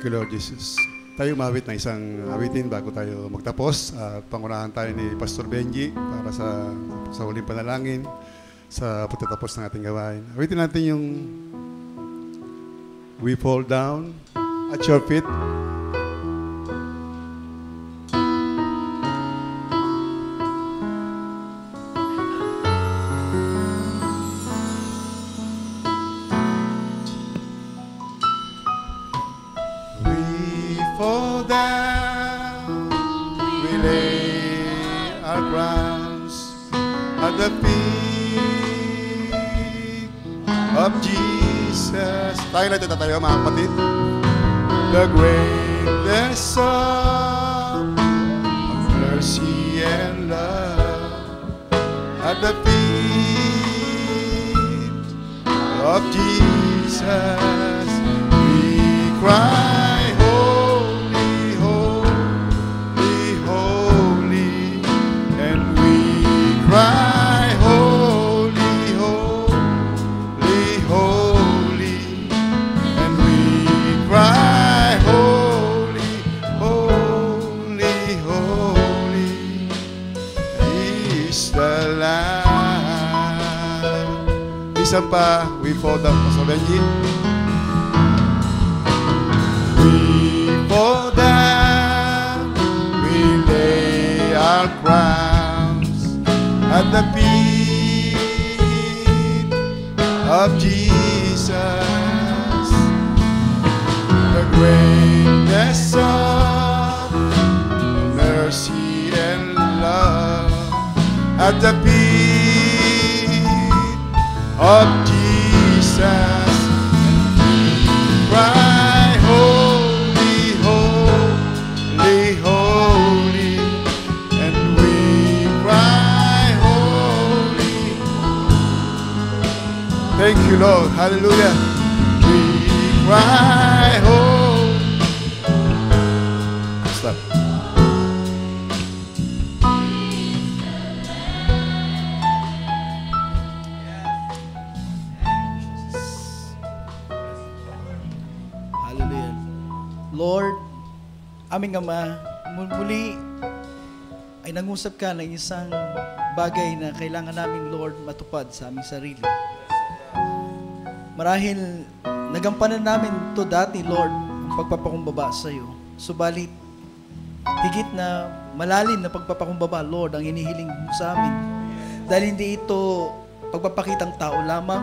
Thank you, Lord Jesus. Tayo umawit na isang awitin bago tayo magtapos. At pangunahan tayo ni Pastor Benji para sa huling panalangin sa pagtatapos ng ating gawain. Awitin natin yung We Fall Down at Your Feet. Fall down, we lay our crowns at the feet of Jesus. Tayo na ito tayo mga kapatid. The greatness of mercy and love at the feet of Jesus. We cry. Cry, holy, holy, holy, and we cry, holy, holy, holy is the Lamb. Isang pa, we fall down. Pastor Benji. We fall down, we lay our crowns at the feet of Jesus. The greatness of mercy and love at the feet of Jesus. Cry, holy, holy, holy, and we cry. Thank you, Lord. Hallelujah. We cry, oh. Stop. Hallelujah. Lord, aming Ama, muli ay nangusap ka ng isang bagay na kailangan namin, Lord, matupad sa aming sarili. Marahil nagampanan namin to dati, Lord, ang pagpapakumbaba sa iyo. Subalit, higit na malalim na pagpapakumbaba, Lord, ang hinihiling mo sa amin. Dahil hindi ito pagpapakitang tao lamang,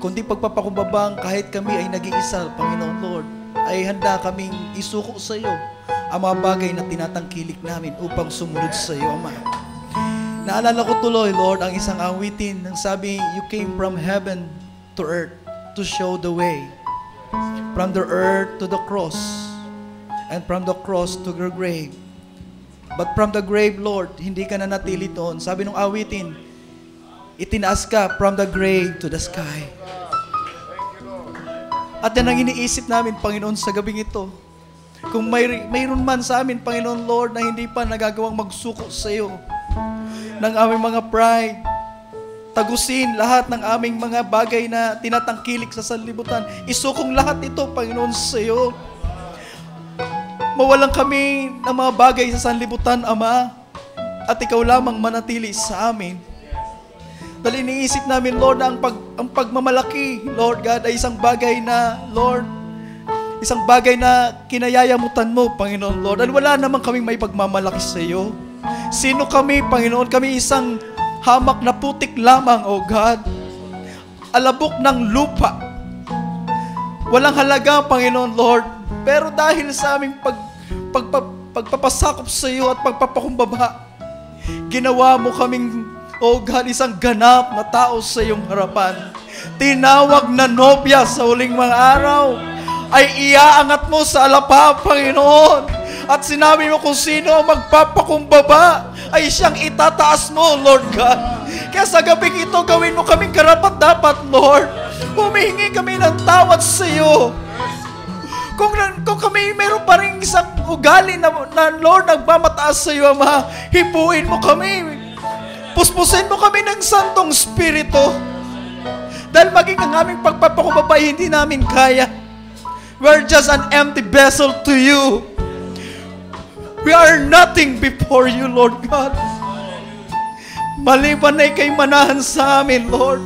kundi pagpapakumbabang kahit kami ay nag-iisa, Panginoon Lord, ay handa kaming isuko sa iyo ang mga bagay na tinatangkilik namin upang sumunod sa iyo, Ama. Naalala ko tuloy, Lord, ang isang awitin ng sabi, you came from heaven to earth to show the way, from the earth to the cross, and from the cross to your grave. But from the grave, Lord, hindi ka na natili doon. Sabi nung awitin, itinaas ka from the grave to the sky. At yan ang iniisip namin, Panginoon, sa gabing ito. Kung mayroon man sa amin, Panginoon Lord, na hindi pa nagagawang magsuko sa iyo ng aming mga pride, tagusin lahat ng aming mga bagay na tinatangkilik sa sanlibutan. Isukong lahat ito, Panginoon, sa iyo. Mawalan kami ng mga bagay sa sanlibutan, Ama, at ikaw lamang manatili sa amin. Dahil iniisip namin, Lord, ang pagmamalaki, Lord God, ay isang bagay na, Lord, isang bagay na kinayayamutan mo, Panginoon, Lord. Dahil wala naman kaming may pagmamalaki sa iyo. Sino kami, Panginoon? Kami isang hamak na putik lamang, O God. Alabok ng lupa. Walang halaga, Panginoon Lord. Pero dahil sa aming pagpapasakop sa iyo at pagpapakumbaba, ginawa mo kaming, O God, isang ganap na tao sa iyong harapan. Tinawag na nobya sa huling mga araw, ay iaangat mo sa alapa, Panginoon. At sinabi mo kung sino ang magpapakumbaba, ay siyang itataas mo, Lord God. Kaya sa gabing ito, gawin mo kaming karapat-dapat, Lord. Humihingi kami ng tawad sa iyo. Kung kami mayroon pa rin isang ugali na Lord, nagmamataas sa iyo, Ama, hipuin mo kami. Puspusin mo kami ng Santong Espiritu. Dahil maging ang aming pagpapakumbaba, hindi namin kaya. We're just an empty vessel to you. We are nothing before you, Lord God. Maliban na ikay manahan sa amin, Lord.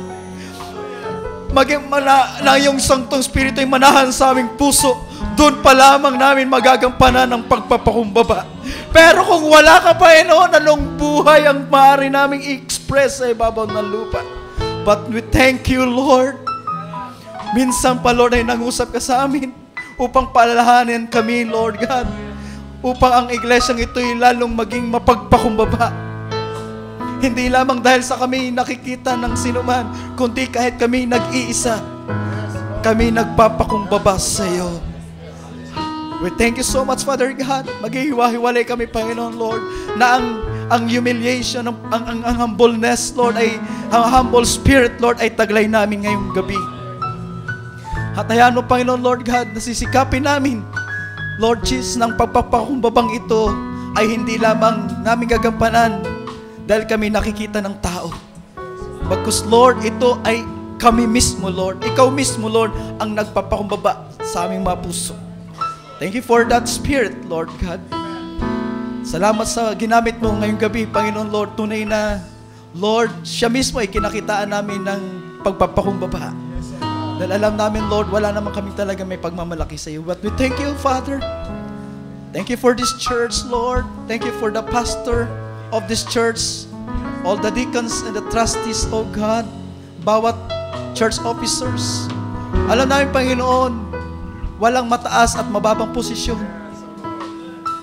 Na yung Santong Espiritu ay manahan sa aming puso, doon pa lamang namin magagampanan ang pagpapakumbaba. Pero kung wala ka, Panginoon, anong buhay ang maaari naming i-express sa ibabaw ng lupa? But we thank you, Lord. Minsan pa, Lord, ay nangusap ka sa amin upang palalahanin kami, Lord God, upang ang iglesyang ito'y lalong maging mapagpakumbaba. Hindi lamang dahil sa kami nakikita ng sinuman, kundi kahit kami nag-iisa, kami nagpapakumbaba sa iyo. We thank you so much, Father God. Maghihiwa-hiwalay kami, Panginoon, Lord, na ang humiliation, ang humbleness, Lord, ang humble spirit, Lord, ay taglay namin ngayong gabi. At hayaan mo, Panginoon, Lord God, nasisikapin namin, Lord Jesus, ng pagpapakumbabang ito ay hindi lamang namin gagampanan dahil kami nakikita ng tao. Bagkus, Lord, ito ay kami mismo, Lord. Ikaw mismo, Lord, ang nagpapakumbaba sa aming mga puso. Thank you for that spirit, Lord God. Salamat sa ginamit mo ngayong gabi, Panginoon, Lord. Tunay na, Lord, siya mismo ay kinakitaan namin ng pagpapakumbaba. Dahil alam namin, Lord, wala naman kami talaga may pagmamalaki sa iyo. But we thank you, Father. Thank you for this church, Lord. Thank you for the pastor of this church, all the deacons and the trustees, oh God, bawat church officers. Alam namin, Panginoon, walang mataas at mababang posisyon.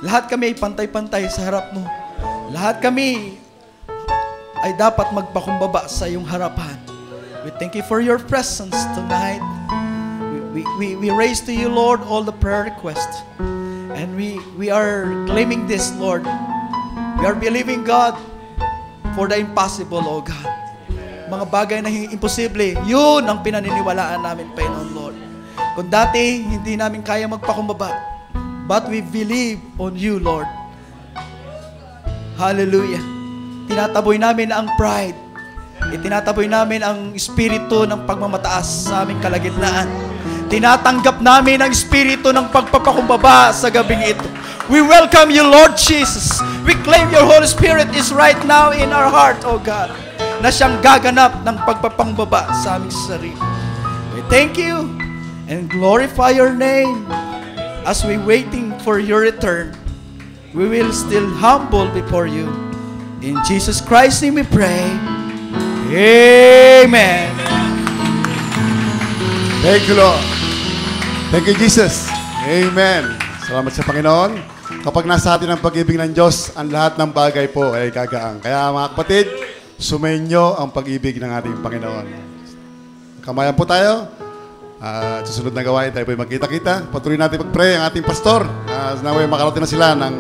Lahat kami ay pantay-pantay sa harap mo. Lahat kami ay dapat magpakumbaba sa iyong harapan. We thank you for your presence tonight. We raise to you, Lord, all the prayer requests. And we are claiming this, Lord. We are believing, God, for the impossible, oh God. Mga bagay na imposible, yun ang pinaniniwalaan namin, Panginoon, Lord. Kung dati, hindi namin kaya magpakumbaba, but we believe on you, Lord. Hallelujah. Tinataboy namin ang pride. Itinataboy namin ang espiritu ng pagmamataas sa aming kalagitnaan. Tinatanggap namin ang espiritu ng pagpapakumbaba sa gabing ito. We welcome you, Lord Jesus. We claim your Holy Spirit is right now in our heart, oh God, na siyang gaganap ng pagpapakumbaba sa aming sarili. We thank you and glorify your name. As we waiting for your return, we will still humble before you. In Jesus Christ's name we pray. Amen. Thank you, Lord. Thank you, Jesus. Amen. Salamat sa Panginoon. Kapag nasa atin ang pag-ibig ng Diyos, ang lahat ng bagay po ay gagaang. Kaya mga kapatid, sumainyo ang pag-ibig ng ating Panginoon. Kamayan po tayo. Susunod na gawain tayo po magkita-kita. Patuloy natin mag-pray ang ating pastor. Naway makarating na sila ng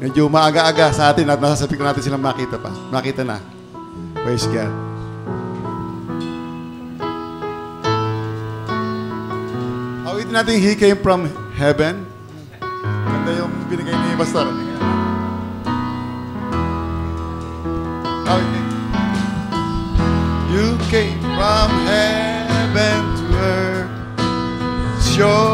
medyo maaga-aga sa atin at nasasapik na natin silang makita pa. Makita na. Praise God. Awitin natin, He came from heaven. Ganda yung binigay ni pastor. Awitin. You came from heaven to earth. Show